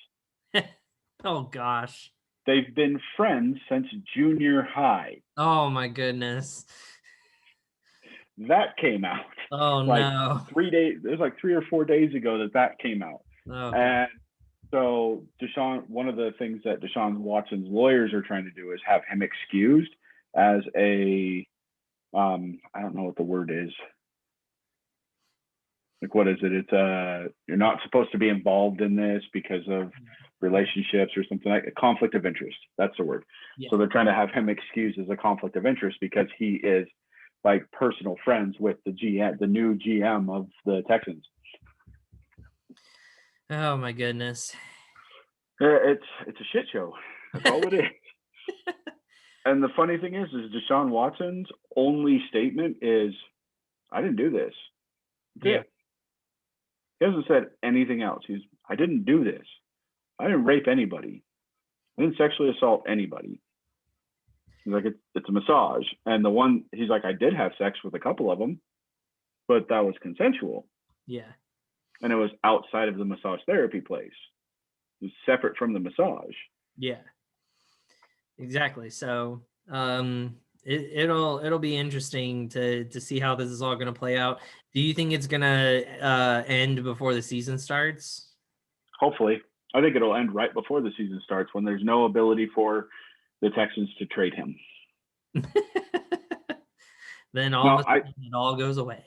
Oh gosh. They've been friends since junior high. Oh my goodness. That came out. Oh like no. 3 days. It was like 3 or 4 days ago that came out. Oh, and so one of the things that Deshaun Watson's lawyers are trying to do is have him excused as a, I don't know what the word is. Like, what is it? It's you're not supposed to be involved in this because of relationships or something, like a conflict of interest. That's the word. Yeah. So they're trying to have him excused as a conflict of interest because he is like personal friends with the new GM of the Texans. Oh my goodness. It's a shit show. That's all it is. And the funny thing is Deshaun Watson's only statement is, I didn't do this. Yeah. He hasn't said anything else. I didn't do this. I didn't rape anybody. I didn't sexually assault anybody. He's like, it's a massage. And he's like, I did have sex with a couple of them, but that was consensual. Yeah. And it was outside of the massage therapy place. It was separate from the massage. Yeah. Exactly. So it'll be interesting to see how this is all going to play out. Do you think it's going to end before the season starts? Hopefully. I think it'll end right before the season starts, when there's no ability for the Texans to trade him. Then all of a sudden it all goes away.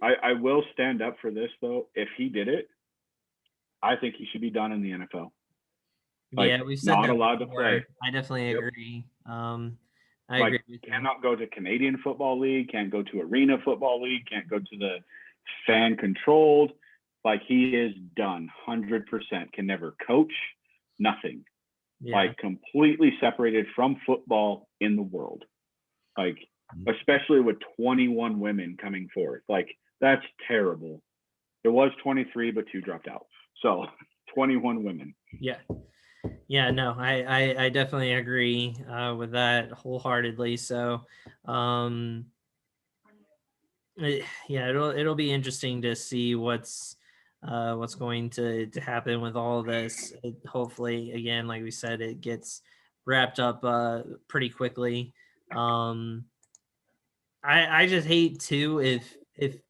I will stand up for this, though. If he did it, I think he should be done in the NFL. Like, yeah, we've said not that allowed before. To play. I definitely agree. I agree with you. Cannot go to Canadian Football League, can't go to Arena Football League, can't go to the fan controlled. Like, he is done 100%. Can never coach, nothing. Yeah. Like, completely separated from football in the world. Like, especially with 21 women coming forth. Like, that's terrible. There was 23, but 2 dropped out. So 21 women. Yeah. Yeah, no, I definitely agree with that wholeheartedly. So, yeah, it'll be interesting to see what's what's going to happen with all of this. Hopefully, again, like we said, it gets wrapped up pretty quickly. I just hate too if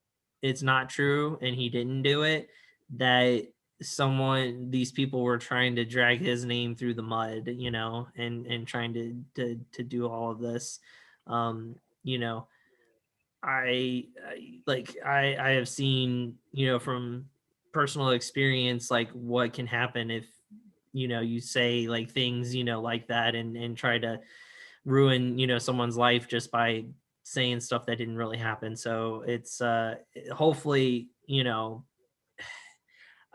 it's not true and he didn't do it, that these people were trying to drag his name through the mud, and trying to do all of this. You know, I have seen, from personal experience, like what can happen if you say like things like that, and try to ruin someone's life just by saying stuff that didn't really happen. So it's hopefully,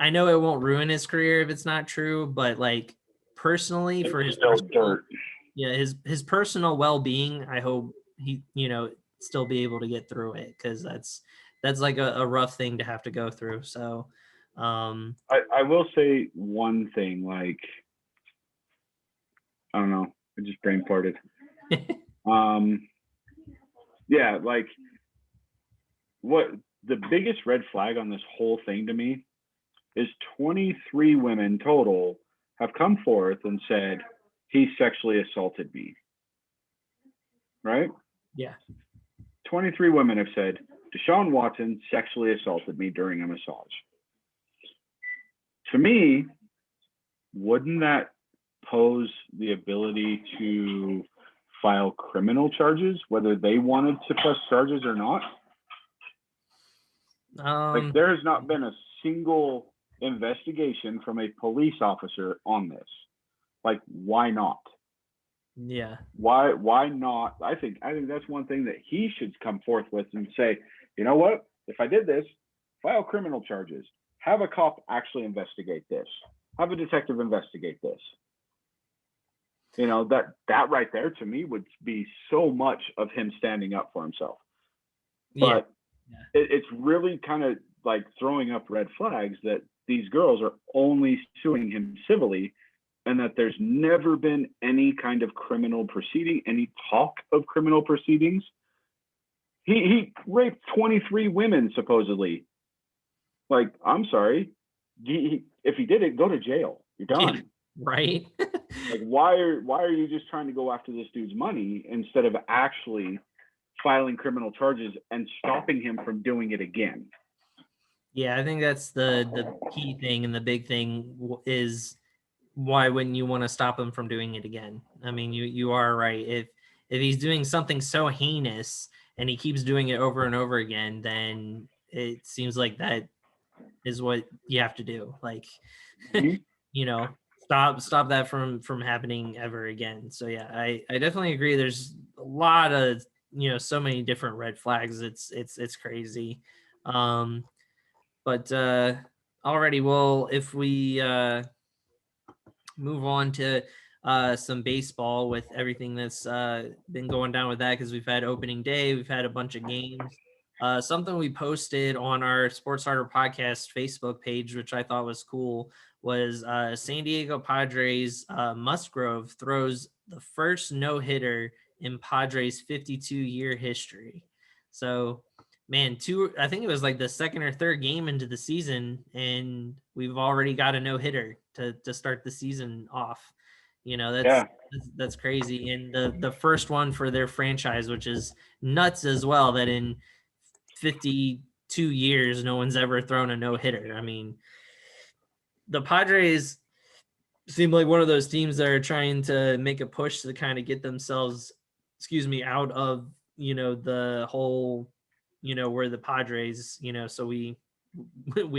I know it won't ruin his career if it's not true, but like personally, for his personal, yeah, his personal well-being, I hope he still be able to get through it, because that's like a rough thing to have to go through. So I will say one thing, like, I don't know, I just brain farted. Yeah, like, what the biggest red flag on this whole thing to me is 23 women total have come forth and said he sexually assaulted me. Right? Yeah. 23 women have said Deshawn Watson sexually assaulted me during a massage. To me, wouldn't that pose the ability to file criminal charges, whether they wanted to press charges or not? Like, there has not been a single investigation from a police officer on this. Like, why not? Yeah. Why not? I think that's one thing that he should come forth with and say, you know what? If I did this, file criminal charges. Have a cop actually investigate this. Have a detective investigate this. That right there to me would be so much of him standing up for himself. But it's really kind of like throwing up red flags that these girls are only suing him civilly, and that there's never been any kind of criminal proceeding, any talk of criminal proceedings. He raped 23 women, supposedly. Like, I'm sorry. If he did it, go to jail. You're done. Yeah, right? Like, why are you just trying to go after this dude's money instead of actually filing criminal charges and stopping him from doing it again? Yeah, I think that's the key thing, and the big thing is, why wouldn't you want to stop him from doing it again? I mean, you are right. If he's doing something so heinous and he keeps doing it over and over again, then it seems like that is what you have to do. Like, Mm-hmm. stop that from happening ever again. So yeah, I definitely agree. There's a lot of so many different red flags. It's crazy. But already, well, if we move on to some baseball, with everything that's been going down with that, because we've had opening day, we've had a bunch of games. Something we posted on our Sports Starter Podcast Facebook page, which I thought was cool, was San Diego Padres Musgrove throws the first no-hitter in Padres 52-year history. So, man, I think it was like the second or third game into the season, and we've already got a no-hitter to start the season off. That's crazy. And the first one for their franchise, which is nuts as well, that in 52 years no one's ever thrown a no-hitter. I mean, the Padres seem like one of those teams that are trying to make a push to kind of get themselves, out of the whole, we're the Padres, so we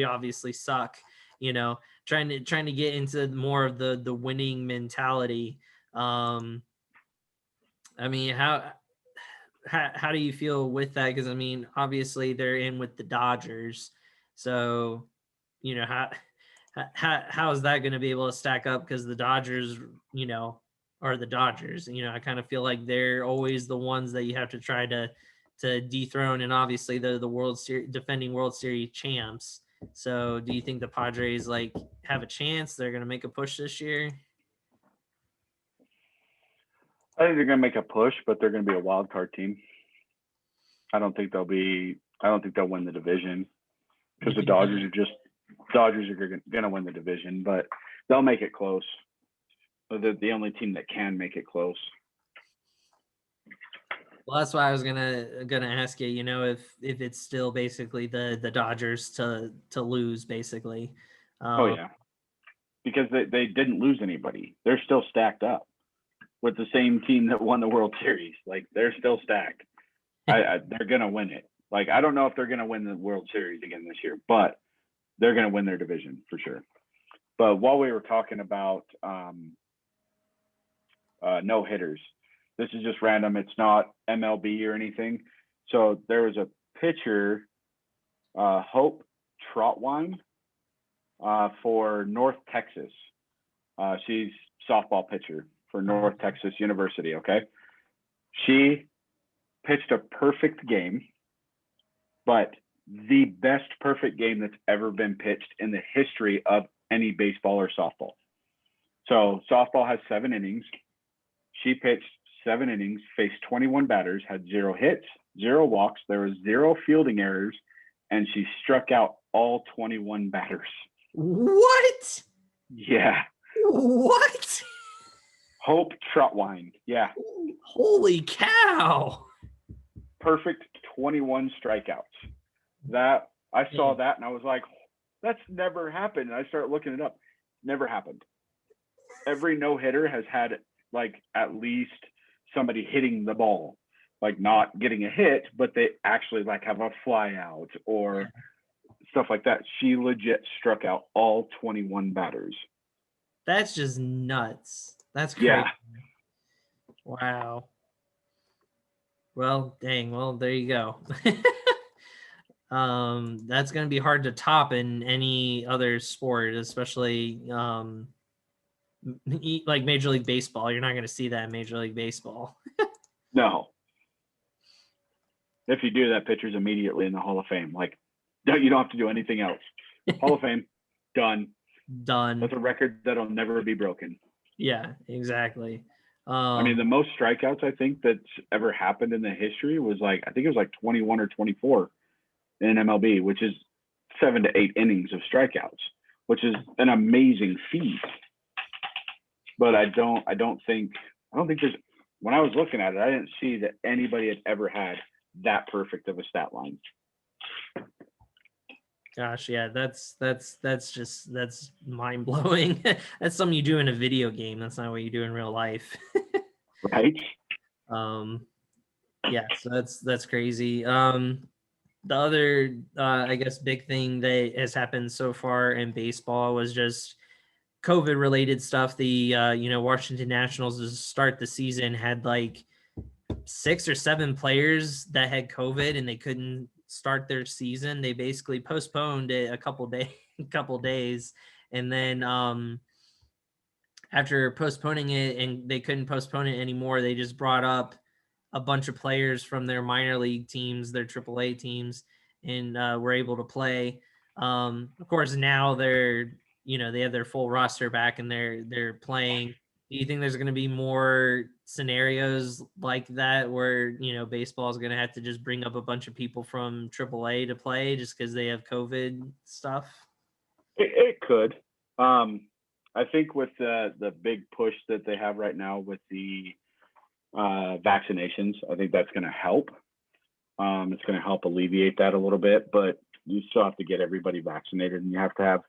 obviously suck, trying to get into more of the winning mentality. I mean, how do you feel with that? Because I mean, obviously they're in with the Dodgers, so how is that going to be able to stack up? Because the Dodgers, are the Dodgers. I kind of feel like they're always the ones that you have to try to dethrone, and obviously they're the defending World Series champs. So do you think the Padres like have a chance? They're going to make a push this year? I think they're going to make a push, but they're going to be a wild card team. I don't think they'll win the division, because the Dodgers are just Dodgers are going to win the division, but they'll make it close. They're the only team that can make it close. Well, that's why I was gonna ask you. You know, if it's still basically the Dodgers to lose, basically. Oh yeah, because they didn't lose anybody. They're still stacked up with the same team that won the World Series. Like, they're still stacked. They're gonna win it. Like, I don't know if they're gonna win the World Series again this year, but they're gonna win their division for sure. But while we were talking about no hitters, this is just random. It's not MLB or anything. So there was a pitcher, Hope Trotwine, for North Texas. She's softball pitcher for North Texas University. Okay. She pitched a perfect game, but the best perfect game that's ever been pitched in the history of any baseball or softball. So softball has 7 innings. She pitched 7 innings, faced 21 batters, had 0 hits, 0 walks. There was 0 fielding errors, and she struck out all 21 batters. What? Yeah. What? Hope Trotwine. Yeah. Holy cow. Perfect 21 strikeouts. That I saw that and I was like, that's never happened. And I started looking it up. Never happened. Every no-hitter has had like at least somebody hitting the ball, like not getting a hit, but they actually like have a fly out or stuff like that. She legit struck out all 21 batters. That's just nuts. That's crazy. Yeah. Wow. Well, dang. Well, there you go. That's going to be hard to top in any other sport, especially like Major League Baseball. You're not going to see that in Major League Baseball. No. If you do, that pitcher's immediately in the Hall of Fame. Like, you don't have to do anything else. Hall of Fame, done. That's a record that'll never be broken. Yeah, exactly. I mean, the most strikeouts I think that's ever happened in the history was like, I think it was like 21 or 24 in MLB, which is 7 to 8 innings of strikeouts, which is an amazing feat. But I don't think there's, when I was looking at it, I didn't see that anybody had ever had that perfect of a stat line. Gosh, yeah, that's mind blowing. That's something you do in a video game. That's not what you do in real life. Right. Yeah, so that's crazy. The other I guess big thing that has happened so far in baseball was just COVID related stuff. The Washington Nationals to start the season had like 6 or 7 players that had COVID and they couldn't start their season. They basically postponed it a couple days, and then after postponing it and they couldn't postpone it anymore, they just brought up a bunch of players from their minor league teams, their AAA teams, and were able to play. Of course, now they have their full roster back and they're playing. Do you think there's going to be more scenarios like that where, baseball is going to have to just bring up a bunch of people from AAA to play just because they have COVID stuff? It could. I think with the big push that they have right now with the vaccinations, I think that's going to help. It's going to help alleviate that a little bit, but you still have to get everybody vaccinated, and you have to have,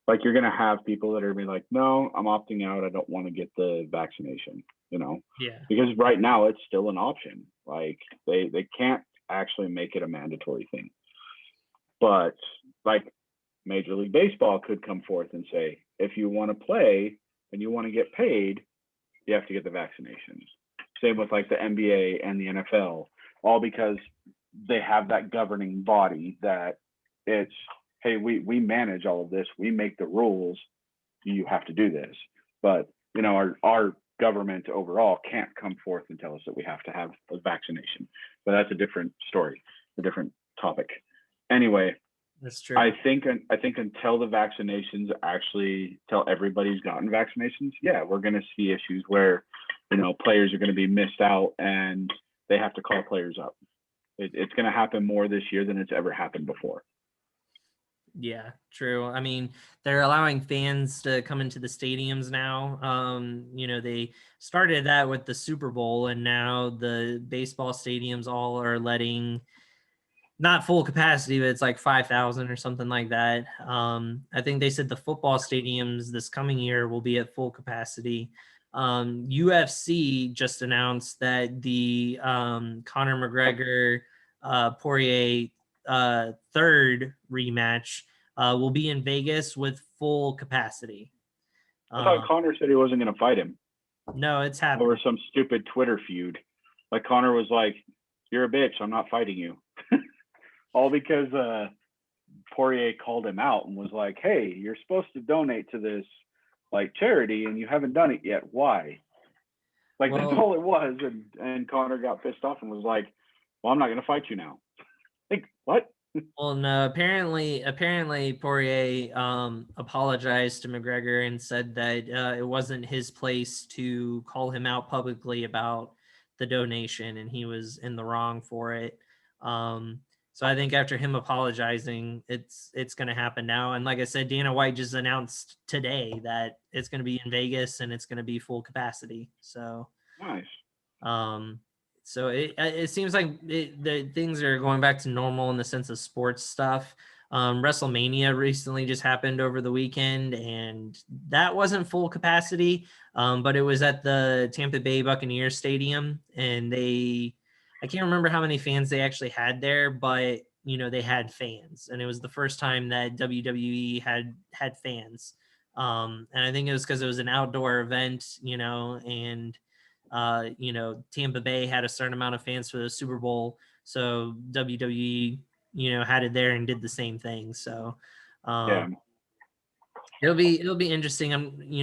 like, you're going to have people that are going to be like, no, I'm opting out. I don't want to get the vaccination, Yeah. Because right now it's still an option. Like, they can't actually make it a mandatory thing. But like Major League Baseball could come forth and say, if you want to play and you want to get paid, you have to get the vaccinations. Same with like the NBA and the NFL, all because they have that governing body that it's, hey, we manage all of this. We make the rules. You have to do this. But, our government overall can't come forth and tell us that we have to have a vaccination. But that's a different story, a different topic. Anyway, that's true. I think until the vaccinations actually, till everybody's gotten vaccinations, yeah, we're going to see issues where, players are going to be missed out and they have to call players up. It's going to happen more this year than it's ever happened before. Yeah, true. I mean, they're allowing fans to come into the stadiums now. They started that with the Super Bowl, and now the baseball stadiums all are letting, not full capacity, but it's like 5,000 or something like that. I think they said the football stadiums this coming year will be at full capacity. UFC just announced that the Conor McGregor Poirier third rematch will be in Vegas with full capacity. I thought Conor said he wasn't going to fight him. No, it's happening. Over some stupid Twitter feud. Like Conor was like, "You're a bitch. I'm not fighting you." All because Poirier called him out and was like, "Hey, you're supposed to donate to this like charity and you haven't done it yet. Why?" Like, that's all it was. And Conor got pissed off and was like, "Well, I'm not going to fight you now." Like, what? Well, no, apparently Poirier apologized to McGregor and said that it wasn't his place to call him out publicly about the donation, and he was in the wrong for it. So I think after him apologizing, it's going to happen now. And like I said, Dana White just announced today that it's going to be in Vegas and it's going to be full capacity. So nice. So it seems like the things are going back to normal in the sense of sports stuff. WrestleMania recently just happened over the weekend, and that wasn't full capacity, but it was at the Tampa Bay Buccaneers Stadium, and I can't remember how many fans they actually had there, but they had fans, and it was the first time that WWE had fans. And I think it was because it was an outdoor event, and Tampa Bay had a certain amount of fans for the Super Bowl, so WWE, had it there and did the same thing. So, yeah, it'll be interesting.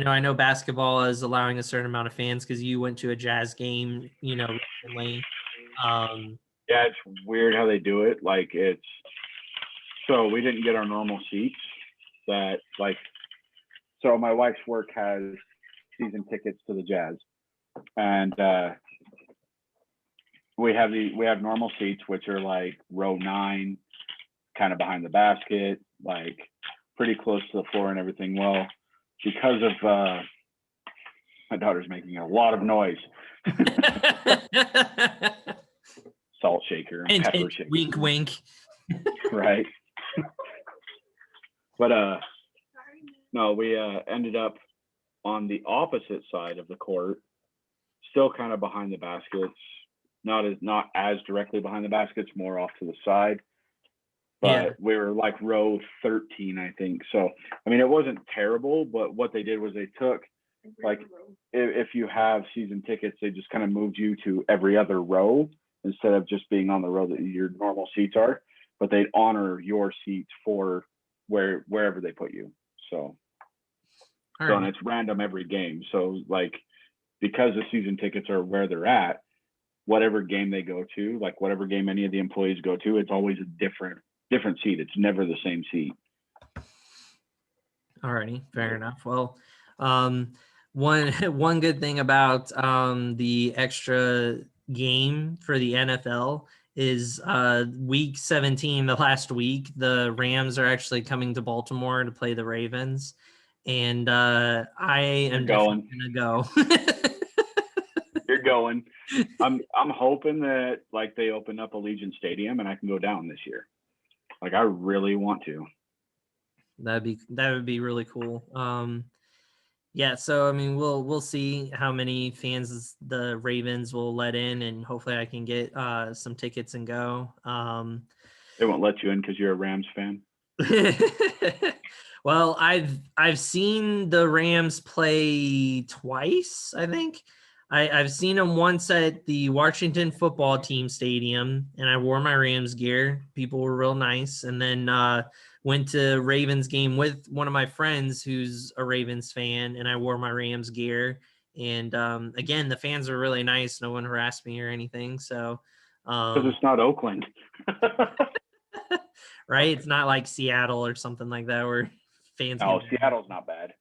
I know basketball is allowing a certain amount of fans because you went to a Jazz game, recently. Yeah, it's weird how they do it. Like, so we didn't get our normal seats. So my wife's work has season tickets to the Jazz. And we have normal seats, which are like row 9, kind of behind the basket, like pretty close to the floor and everything. Well, because of my daughter's making a lot of noise. Salt shaker and pepper shaker. Wink, wink. Right. But no, we ended up on the opposite side of the court, still kind of behind the baskets, not as directly behind the baskets, more off to the side. But we were like row 13, I think. So, I mean, it wasn't terrible, but what they did was they took, like, if you have season tickets, they just kind of moved you to every other row instead of just being on the row that your normal seats are. But they'd honor your seats for wherever they put you. So, and it's random every game. So, like, because the season tickets are where they're at, whatever game they go to, like whatever game any of the employees go to, it's always a different seat. It's never the same seat. Alrighty, fair enough. Well, one good thing about the extra game for the NFL is week 17, the last week, the Rams are actually coming to Baltimore to play the Ravens. And I am definitely gonna go. You're going. I'm hoping that like they open up Allegiant Stadium and I can go down this year. Like, I really want to. That would be really cool. Yeah, so I mean, we'll see how many fans the Ravens will let in, and hopefully I can get some tickets and go. They won't let you in because you're a Rams fan. Well, I've seen the Rams play twice, I think. I've seen them once at the Washington football team stadium, and I wore my Rams gear. People were real nice. And then went to Ravens game with one of my friends who's a Ravens fan, and I wore my Rams gear. And again, the fans were really nice. No one harassed me or anything. So because it's not Oakland. Right? It's not like Seattle or something like that where fans. No, Seattle's not bad.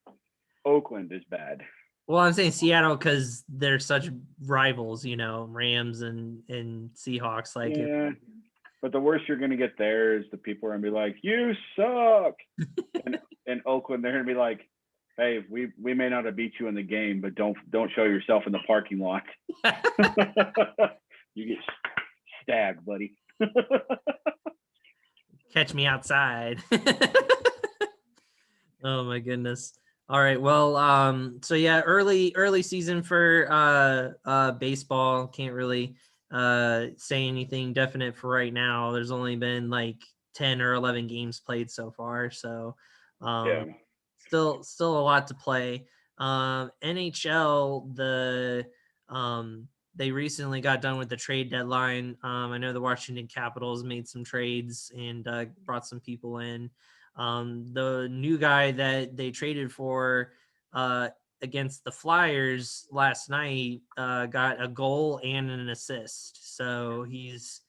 Oakland is bad. Well, I'm saying Seattle because they're such rivals, Rams and Seahawks. Like, yeah. But the worst you're going to get there is the people are going to be like, "You suck," and in Oakland they're going to be like, "Hey, we may not have beat you in the game, but don't show yourself in the parking lot. You get stabbed, buddy." Catch me outside. Oh my goodness. All right. Well, so yeah, early season for baseball. Can't really say anything definite for right now. There's only been like 10 or 11 games played so far. So Yeah. still a lot to play. NHL, they recently got done with the trade deadline. I know the Washington Capitals made some trades and brought some people in. The new guy that they traded for against the Flyers last night got a goal and an assist. So he's,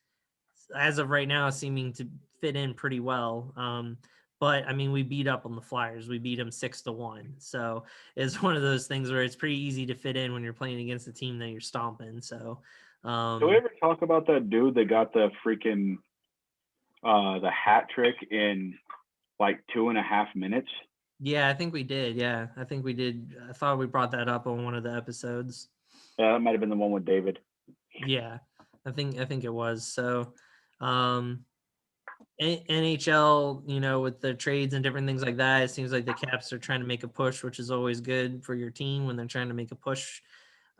as of right now, seeming to fit in pretty well. But I mean, we beat up on the Flyers. We beat them 6-1. So it's one of those things where it's pretty easy to fit in when you're playing against a team that you're stomping. So, do we ever talk about that dude that got the freaking the hat trick in like 2.5 minutes? Yeah, I think we did. Yeah, I think we did. I thought we brought that up on one of the episodes. Yeah, that might have been the one with David. Yeah, I think it was. So, NHL, with the trades and different things like that, it seems like the Caps are trying to make a push, which is always good for your team when they're trying to make a push.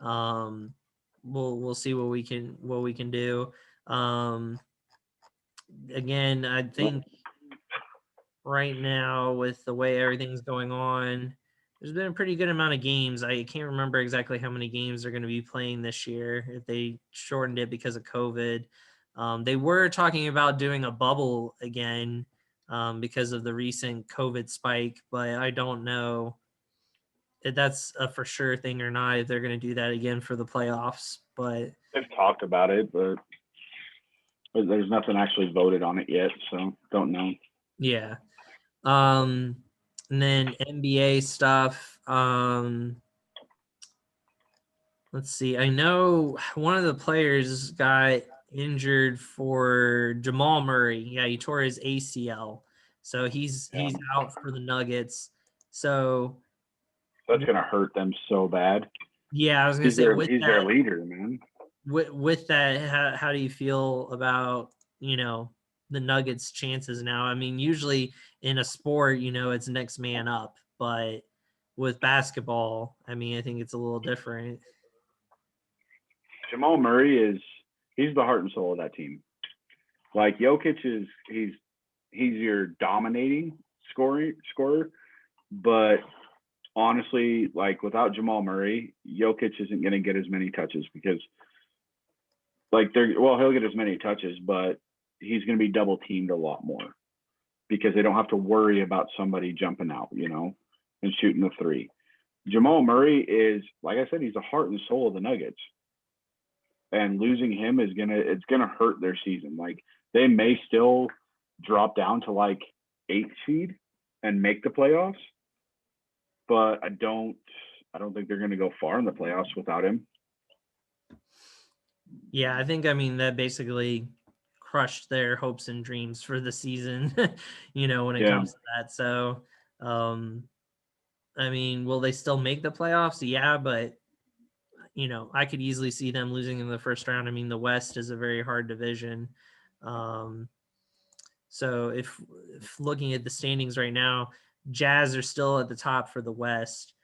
We'll see what we can do. Again, I think right now with the way everything's going on, there's been a pretty good amount of games. I can't remember exactly how many games they're going to be playing this year if they shortened it because of COVID. They were talking about doing a bubble again because of the recent COVID spike, but I don't know if that's a for sure thing or not, if they're going to do that again for the playoffs. But they've talked about it, but there's nothing actually voted on it yet, so don't know. Yeah. And then NBA stuff. Let's see. I know one of the players got injured for Jamal Murray. Yeah, he tore his ACL. So he's out for the Nuggets. So that's going to hurt them so bad. Yeah, I was going to say he's their leader, man. With that, how do you feel about, the Nuggets' chances now? I mean, usually in a sport, it's next man up, but with basketball, I mean, I think it's a little different. Jamal Murray he's the heart and soul of that team. Like Jokic he's your dominating scorer, but honestly, like without Jamal Murray, Jokic isn't going to get as many touches because he'll get as many touches, but he's going to be double teamed a lot more because they don't have to worry about somebody jumping out, and shooting the three. Jamal Murray is, like I said, he's the heart and soul of the Nuggets. And losing him it's gonna hurt their season. Like they may still drop down to like 8th seed and make the playoffs, but I don't think they're gonna go far in the playoffs without him. Yeah, I think that basically crushed their hopes and dreams for the season, when it comes to that. So, will they still make the playoffs? Yeah, but I could easily see them losing in the first round. The West is a very hard division. So if looking at the standings right now, Jazz are still at the top for the West.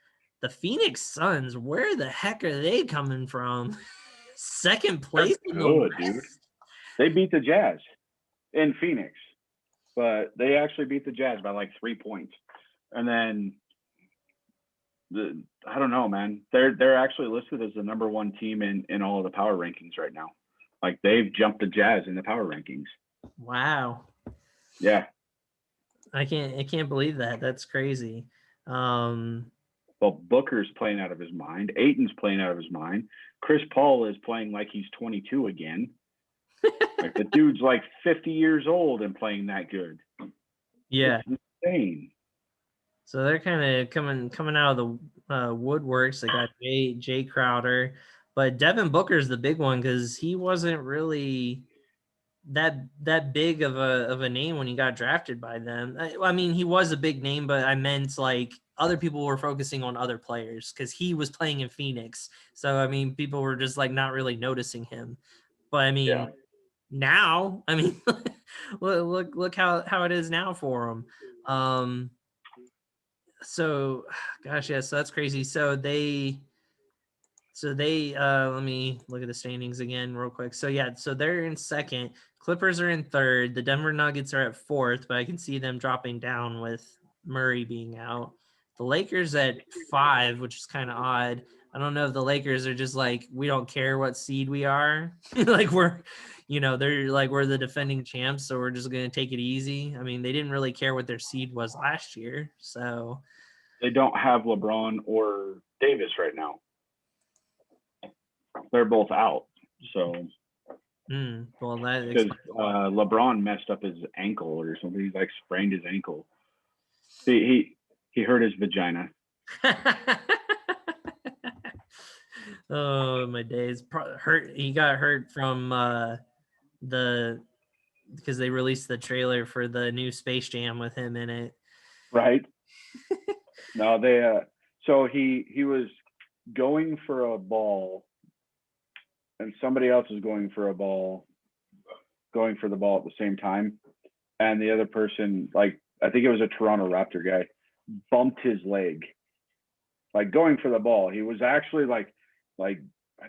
The Phoenix Suns, where the heck are they coming from? Second place in the West? Dude. They beat the Jazz in Phoenix, but they actually beat the Jazz by like 3 points. And then I don't know, man. They're actually listed as the number 1 team in all of the power rankings right now. Like they've jumped the Jazz in the power rankings. Wow. Yeah. I can't believe that. That's crazy. Well, Booker's playing out of his mind. Ayton's playing out of his mind. Chris Paul is playing like he's 22 again. Like the dude's like 50 years old and playing that good. Yeah. It's insane. So they're kind of coming out of the woodworks. They got Jay Crowder, but Devin Booker's the big one because he wasn't really that big of a name when he got drafted by them. I mean, he was a big name, but I meant like other people were focusing on other players because he was playing in Phoenix. So I mean, people were just like not really noticing him. But I mean, now, I mean, look how it is now for him. So gosh, yeah, so that's crazy. So they let me look at the standings again real quick. So yeah, so they're in second. Clippers are in third. The Denver Nuggets are at fourth, but I can see them dropping down with Murray being out. The Lakers at 5, which is kind of odd. I don't know if the Lakers are just like, we don't care what seed we are. Like they're like, we're the defending champs, so we're just going to take it easy. I mean, they didn't really care what their seed was last year. So they don't have LeBron or Davis right now. They're both out. So well, that because LeBron messed up his ankle or something. He like sprained his ankle. He hurt his vagina. Oh, my days. Hurt. He got hurt from because they released the trailer for the new Space Jam with him in it. Right. No, they so he was going for a ball and somebody else was going for the ball at the same time. And the other person, like, I think it was a Toronto Raptor guy, bumped his leg, like going for the ball. He was actually like I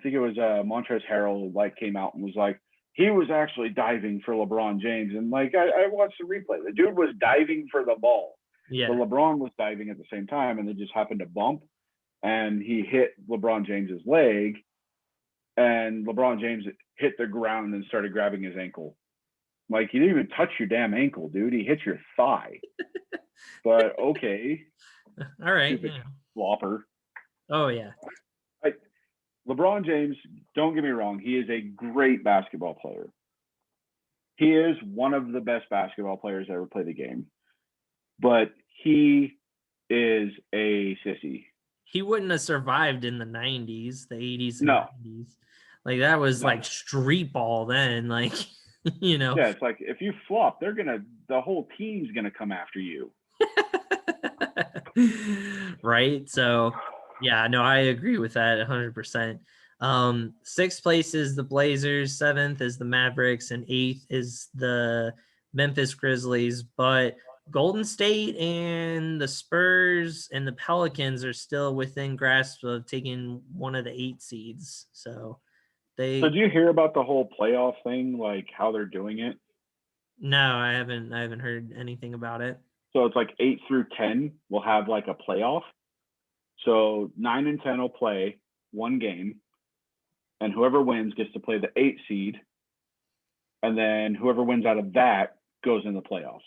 think it was Montrezl Harrell like came out and was like, he was actually diving for LeBron James. And like, I watched the replay. The dude was diving for the ball. Yeah. But LeBron was diving at the same time, and they just happened to bump, and he hit LeBron James's leg, and LeBron James hit the ground and started grabbing his ankle. Like, he didn't even touch your damn ankle, dude. He hit your thigh. But okay. All right. Stupid flopper. Oh, yeah. LeBron James, don't get me wrong, he is a great basketball player. He is one of the best basketball players that ever played the game. But he is a sissy. He wouldn't have survived in the 90s, the 80s and 90s. Like, that was like street ball then. Like, Yeah, it's like, if you flop, the whole team's going to come after you. Right? So, yeah, no, I agree with that 100%. 6th place is the Blazers, 7th is the Mavericks, and 8th is the Memphis Grizzlies. But Golden State and the Spurs and the Pelicans are still within grasp of taking one of the 8 seeds. So did you hear about the whole playoff thing, like how they're doing it? No, I haven't heard anything about it. So it's like 8 through 10 will have like a playoff. So 9 and 10 will play one game, and whoever wins gets to play the 8 seed, and then whoever wins out of that goes in the playoffs.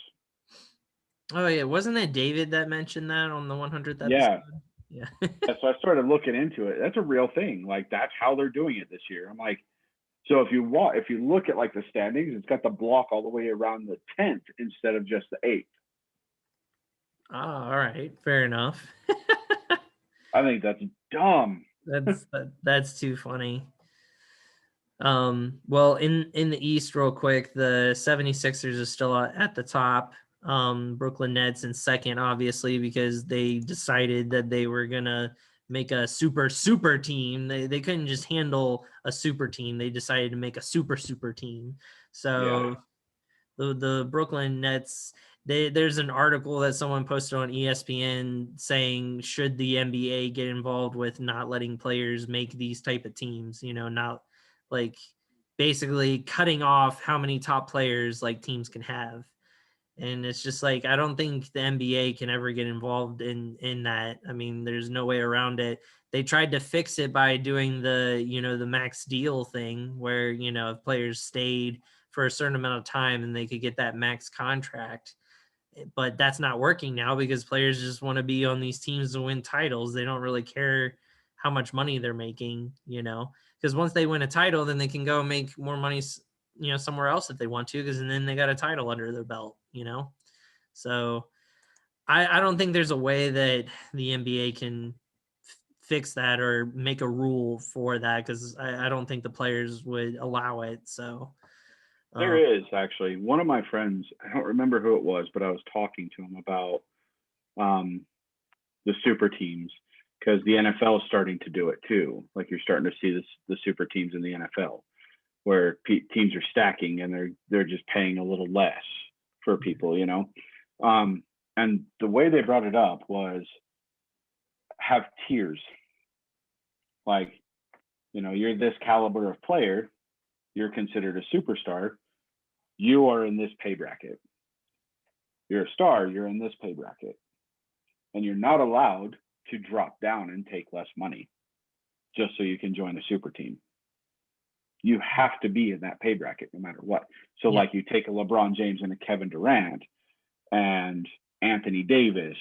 Oh yeah, wasn't it David that mentioned that on the 100th episode? Yeah. So I started looking into it. That's a real thing. Like, that's how they're doing it this year. I'm like, so if you look at like the standings, it's got the block all the way around the 10th instead of just the 8th. Oh, all right, fair enough. I think that's dumb. That's too funny. Well, in the East, real quick, the 76ers are still at the top. Brooklyn Nets in second, obviously, because they decided that they were gonna make a super team. They couldn't just handle a super team. They decided to make a super team. So the Brooklyn Nets, there's an article that someone posted on ESPN saying, should the NBA get involved with not letting players make these type of teams, not like basically cutting off how many top players like teams can have. And it's just like, I don't think the NBA can ever get involved in that. I mean, there's no way around it. They tried to fix it by doing the max deal thing where, if players stayed for a certain amount of time and they could get that max contract. But that's not working now because players just want to be on these teams to win titles. They don't really care how much money they're making, because once they win a title, then they can go make more money somewhere else if they want to, because then they got a title under their belt, So I don't think there's a way that the NBA can fix that or make a rule for that, because I don't think the players would allow it. So There is actually one of my friends. I don't remember who it was, but I was talking to him about the super teams because the NFL is starting to do it too. Like you're starting to see the super teams in the NFL where teams are stacking and they're just paying a little less for people, you know. And the way they brought it up was have tiers. Like, you know, you're this caliber of player, you're considered a superstar. You are in this pay bracket. You're a star, you're in this pay bracket. And you're not allowed to drop down and take less money just so you can join a super team. You have to be in that pay bracket no matter what. So like you take a LeBron James and a Kevin Durant and Anthony Davis,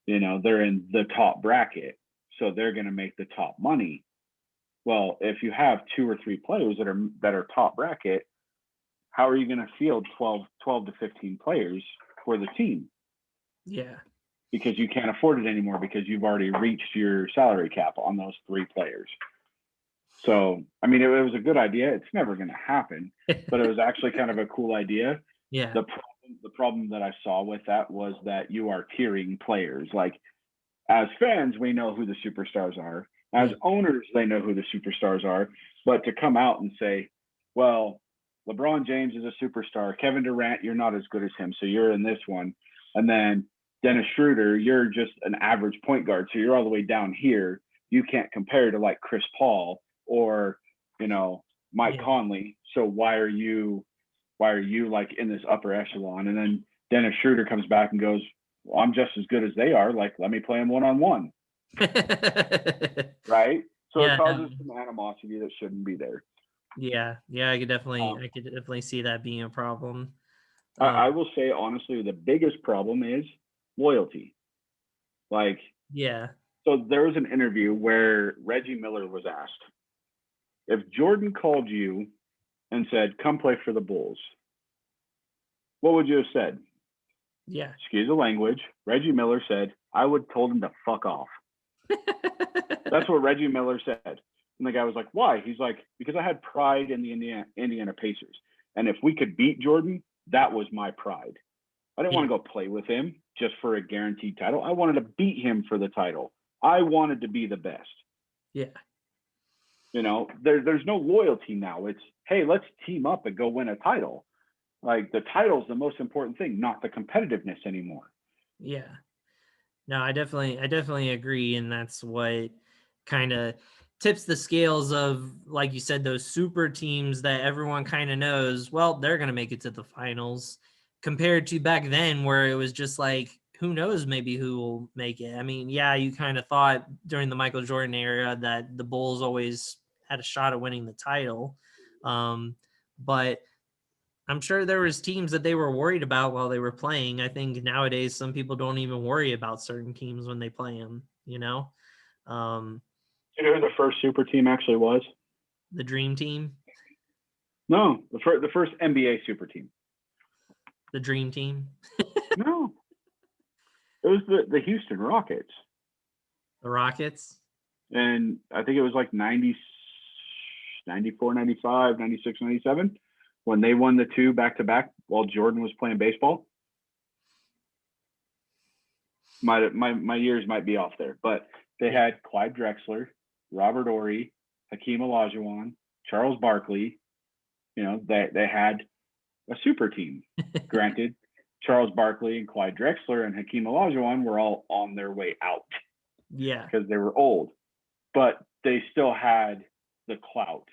you know, they're in the top bracket. So they're going to make the top money. Well, if you have 2 or 3 players that are top bracket, how are you going to field 12 to 15 players for the team? Yeah. Because you can't afford it anymore because you've already reached your salary cap on those 3 players. So, I mean, it was a good idea. It's never going to happen, but it was actually kind of a cool idea. Yeah. The problem that I saw with that was that you are tiering players. Like, as fans, we know who the superstars are. As owners, they know who the superstars are. But to come out and say, well, LeBron James is a superstar. Kevin Durant, you're not as good as him, so you're in this one. And then Dennis Schroeder, you're just an average point guard, so you're all the way down here. You can't compare to like Chris Paul or, you know, Mike Conley. So why are you like in this upper echelon? And then Dennis Schroeder comes back and goes, well, I'm just as good as they are. Like, let me play them one-on-one. Right? So it causes some animosity that shouldn't be there. Yeah. I could definitely see that being a problem. I will say, honestly, the biggest problem is loyalty. Like, so there was an interview where Reggie Miller was asked, if Jordan called you and said, come play for the Bulls, what would you have said? Yeah. Excuse the language. Reggie Miller said, I would have told him to fuck off. That's what Reggie Miller said. And the guy was like, why? He's like, because I had pride in the Indiana Pacers. And if we could beat Jordan, that was my pride. I didn't want to go play with him just for a guaranteed title. I wanted to beat him for the title. I wanted to be the best. Yeah. You know, there's no loyalty now. It's, hey, let's team up and go win a title. Like, the title's the most important thing, not the competitiveness anymore. Yeah. No, I definitely agree. And that's what kind of tips the scales of, like you said, those super teams that everyone kind of knows, well, they're going to make it to the finals, compared to back then where it was just like, who knows maybe who will make it. I mean, yeah, you kind of thought during the Michael Jordan era that the Bulls always had a shot at winning the title. But I'm sure there was teams that they were worried about while they were playing. I think nowadays some people don't even worry about certain teams when they play them, you know? You know who the first super team actually was? The Dream Team? No, the first NBA super team. The Dream Team? No. It was the Houston Rockets. The Rockets? And I think it was like 90, 94, 95, 96, 97 when they won the 2 back-to-back while Jordan was playing baseball. My years might be off there, but they had Clyde Drexler, Robert Horry, Hakeem Olajuwon, Charles Barkley. You know, they had a super team. Granted, Charles Barkley and Clyde Drexler and Hakeem Olajuwon were all on their way out. Yeah. Because they were old. But they still had the clout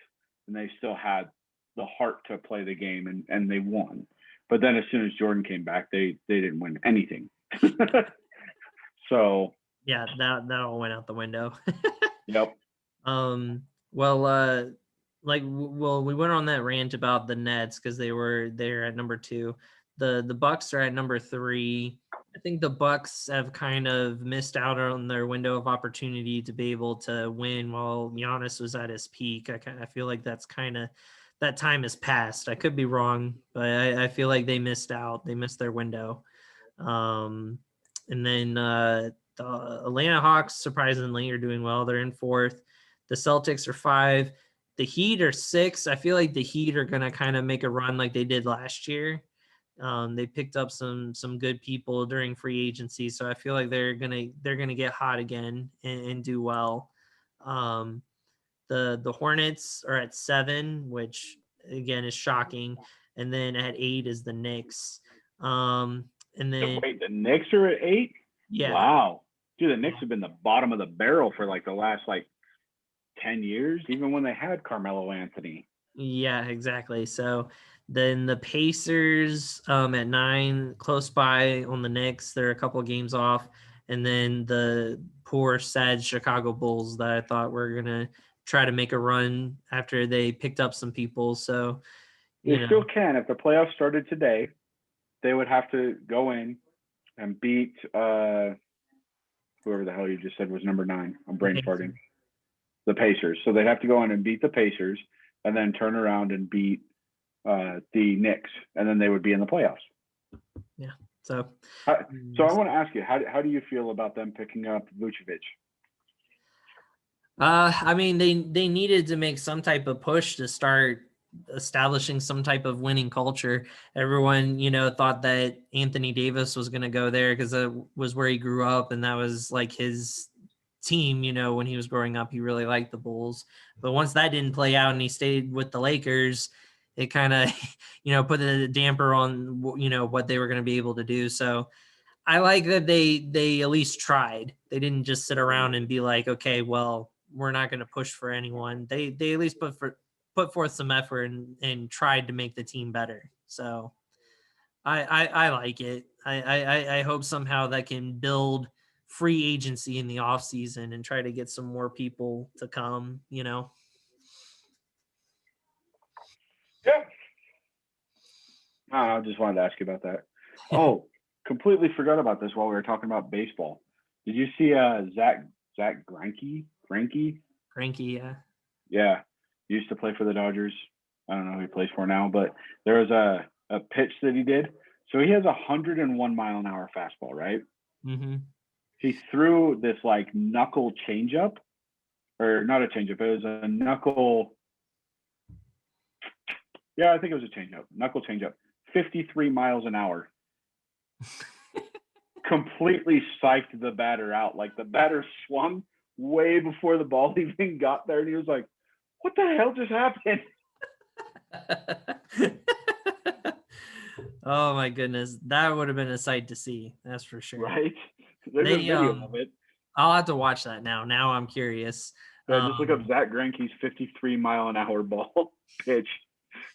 and they still had the heart to play the game, and they won. But then as soon as Jordan came back, they didn't win anything. So yeah, that all went out the window. Yep. Well, we went on that rant about the Nets because they're at number 2. The Bucks are at number 3. I think the Bucks have kind of missed out on their window of opportunity to be able to win while Giannis was at his peak. I feel like that's kind of, that time has passed. I could be wrong, but I feel like they missed out. They missed their window. And then the Atlanta Hawks, surprisingly, are doing well. They're in 4th. The Celtics are 5. The Heat are 6. I feel like the Heat are going to kind of make a run like they did last year. They picked up some good people during free agency, so I feel like they're gonna get hot again and do well. The Hornets are at 7, which again is shocking, and then at 8 is the Knicks. And then wait, the Knicks are at 8? Yeah. Wow. Dude, the Knicks have been the bottom of the barrel for like the last 10 years, even when they had Carmelo Anthony. Yeah, exactly. So then the Pacers at 9, close by on the Knicks. They're a couple of games off. And then the poor, sad Chicago Bulls that I thought were going to try to make a run after they picked up some people. So, they still can. If the playoffs started today, they would have to go in and beat whoever the hell you just said was number 9. I'm brain farting. The Pacers. So they'd have to go in and beat the Pacers and then turn around and beat the Knicks, and then they would be in the playoffs. Yeah. So I want to ask you, how do you feel about them picking up Vucevic? I mean, they needed to make some type of push to start establishing some type of winning culture. Everyone, thought that Anthony Davis was going to go there because it was where he grew up, and that was like his team. When he was growing up, he really liked the Bulls. But once that didn't play out and he stayed with the Lakers, it kind of, put a damper on, what they were going to be able to do. So I like that they at least tried. They didn't just sit around and be like, okay, well, we're not going to push for anyone. They at least put forth some effort and tried to make the team better. So I like it. I hope somehow that can build free agency in the off season and try to get some more people to come, Yeah. I just wanted to ask you about that. Oh, completely forgot about this while we were talking about baseball. Did you see Zach Greinke? Greinke, yeah. Yeah. He used to play for the Dodgers. I don't know who he plays for now, but there was a pitch that he did. So he has a 101 mile an hour fastball, right? Mm-hmm. He threw this knuckle changeup, or not a changeup. It was a knuckle. Yeah, I think it was a changeup. Knuckle changeup. 53 miles an hour. Completely psyched the batter out. Like the batter swung way before the ball even got there, and he was like, "What the hell just happened?" Oh my goodness, that would have been a sight to see. That's for sure. Right? There's a video of it. I'll have to watch that now. Now I'm curious. Yeah, just look up Zach Greinke's 53 mile an hour ball pitch.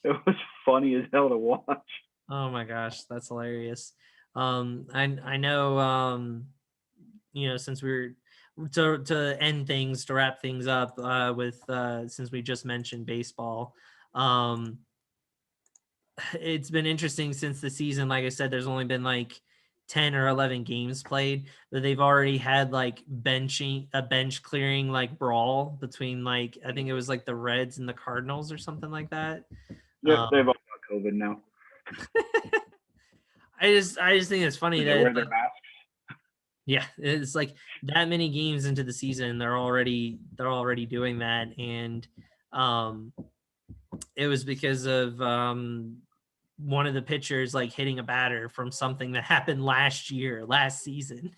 It was funny as hell to watch. Oh my gosh, that's hilarious. I know. Since we were to end things, to wrap things up with since we just mentioned baseball, it's been interesting since the season. Like I said, there's only been 10 or 11 games played, but they've already had bench clearing brawl between I think it was the Reds and the Cardinals or something like that. Yep, they've all got COVID now. I just think it's funny that they wear their masks. Yeah, it's that many games into the season, they're already doing that, and it was because of one of the pitchers hitting a batter from something that happened last season.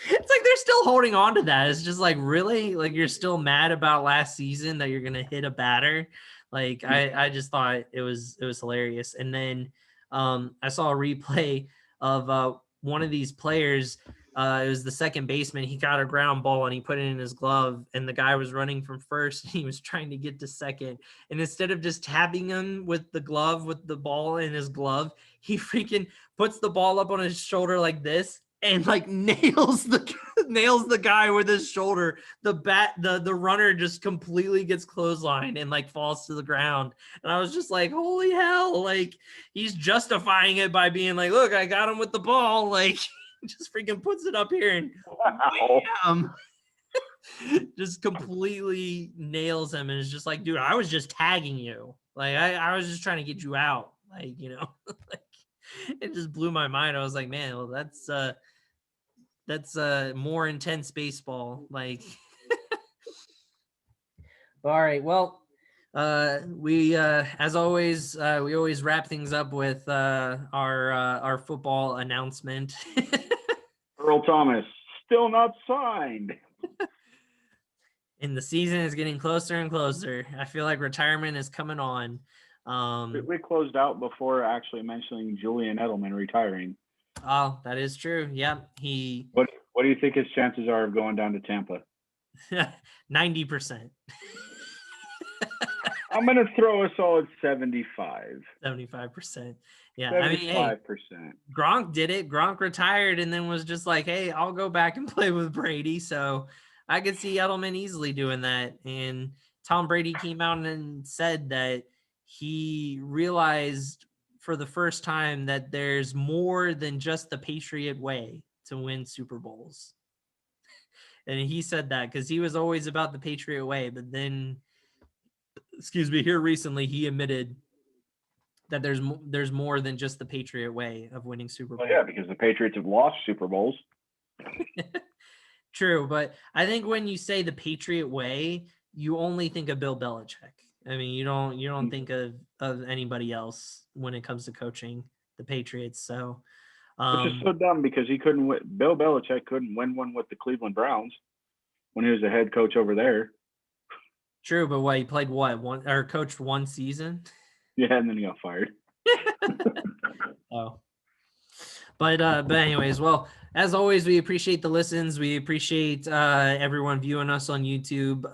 It's they're still holding on to that. It's just really, you're still mad about last season that you're gonna hit a batter. I just thought it was hilarious. And then I saw a replay of one of these players. It was the second baseman. He got a ground ball and he put it in his glove, and the guy was running from first and he was trying to get to second. And instead of just tapping him with the glove, with the ball in his glove, he freaking puts the ball up on his shoulder like this and nails the guy with his shoulder. The runner just completely gets clotheslined and falls to the ground. And I was just holy hell, he's justifying it by being look, I got him with the ball. Just freaking puts it up here and wham, just completely nails him, and it's just dude, I was just tagging you. I was just trying to get you out. It just blew my mind. I was like, man, well, that's more intense baseball. All right, well, We as always, we always wrap things up with our football announcement. Earl Thomas still not signed. And the season is getting closer and closer. I feel like retirement is coming on. We closed out before actually mentioning Julian Edelman retiring. Oh, that is true. Yep. What do you think his chances are of going down to Tampa? 90%. I'm gonna throw a solid 75. 75%. Yeah. 75%. I mean, hey, Gronk did it. Gronk retired and then was just like, hey, I'll go back and play with Brady. So I could see Edelman easily doing that. And Tom Brady came out and said that he realized for the first time that there's more than just the Patriot way to win Super Bowls. And he said that because he was always about the Patriot way. But then, here recently, he admitted that there's more than just the Patriot way of winning Super Bowls. Oh, yeah, because the Patriots have lost Super Bowls. True, but I think when you say the Patriot way, you only think of Bill Belichick. I mean, you don't think of anybody else when it comes to coaching the Patriots. So, which is so dumb because Bill Belichick couldn't win one with the Cleveland Browns when he was the head coach over there. True, but he played coached one season? Yeah, and then he got fired. Oh. But anyways, well, as always, we appreciate the listens. We appreciate everyone viewing us on YouTube.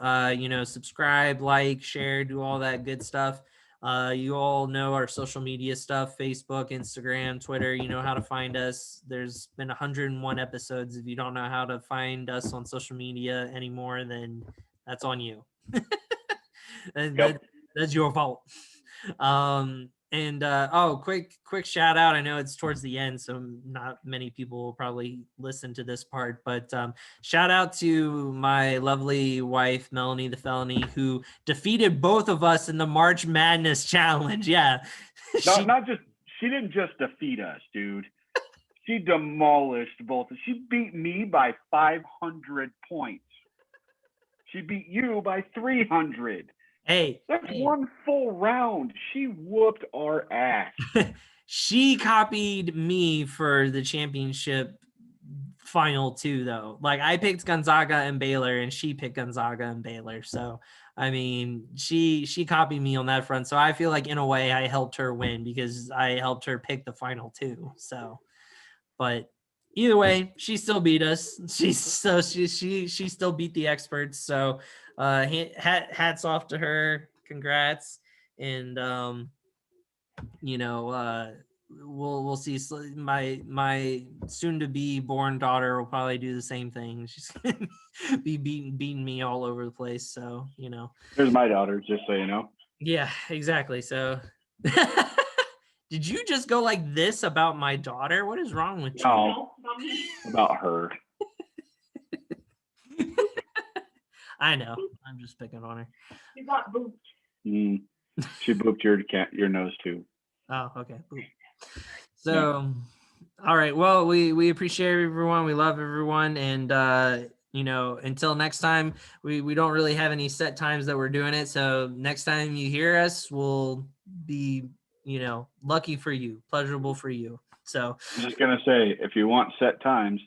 Subscribe, like, share, do all that good stuff. You all know our social media stuff, Facebook, Instagram, Twitter. You know how to find us. There's been 101 episodes. If you don't know how to find us on social media anymore, then that's on you. That's your fault. Quick shout out. I know it's towards the end, so not many people will probably listen to this part, but shout out to my lovely wife, Melanie the Felony, who defeated both of us in the March Madness Challenge. Yeah. She didn't just defeat us, dude. She demolished both. She beat me by 500 points. She beat you by 300. Hey, that's one full round. She whooped our ass. She copied me for the championship final two, though. Like, I picked Gonzaga and Baylor, and she picked Gonzaga and Baylor. So, I mean, she copied me on that front. So I feel like in a way I helped her win because I helped her pick the final two. So, but either way, she still beat us. She still beat the experts. So hats off to her. Congrats. And we'll see. My soon to be born daughter will probably do the same thing. She's gonna be beating me all over the place. So here's my daughter, just so you know. Yeah, exactly. So did you just go like this about my daughter? What is wrong with you? No, about her. I know. I'm just picking on her. You got booped. She booped your nose too. Oh, okay. Boop. So, all right. Well, we appreciate everyone. We love everyone. And, until next time, we don't really have any set times that we're doing it. So next time you hear us, we'll be, lucky for you, pleasurable for you. So I'm just going to say, if you want set times,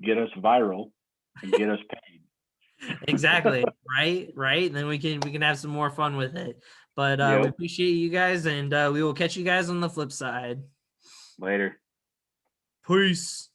get us viral and get us paid. Exactly. Right. And then we can have some more fun with it. But we appreciate you guys, and we will catch you guys on the flip side. Later. Peace.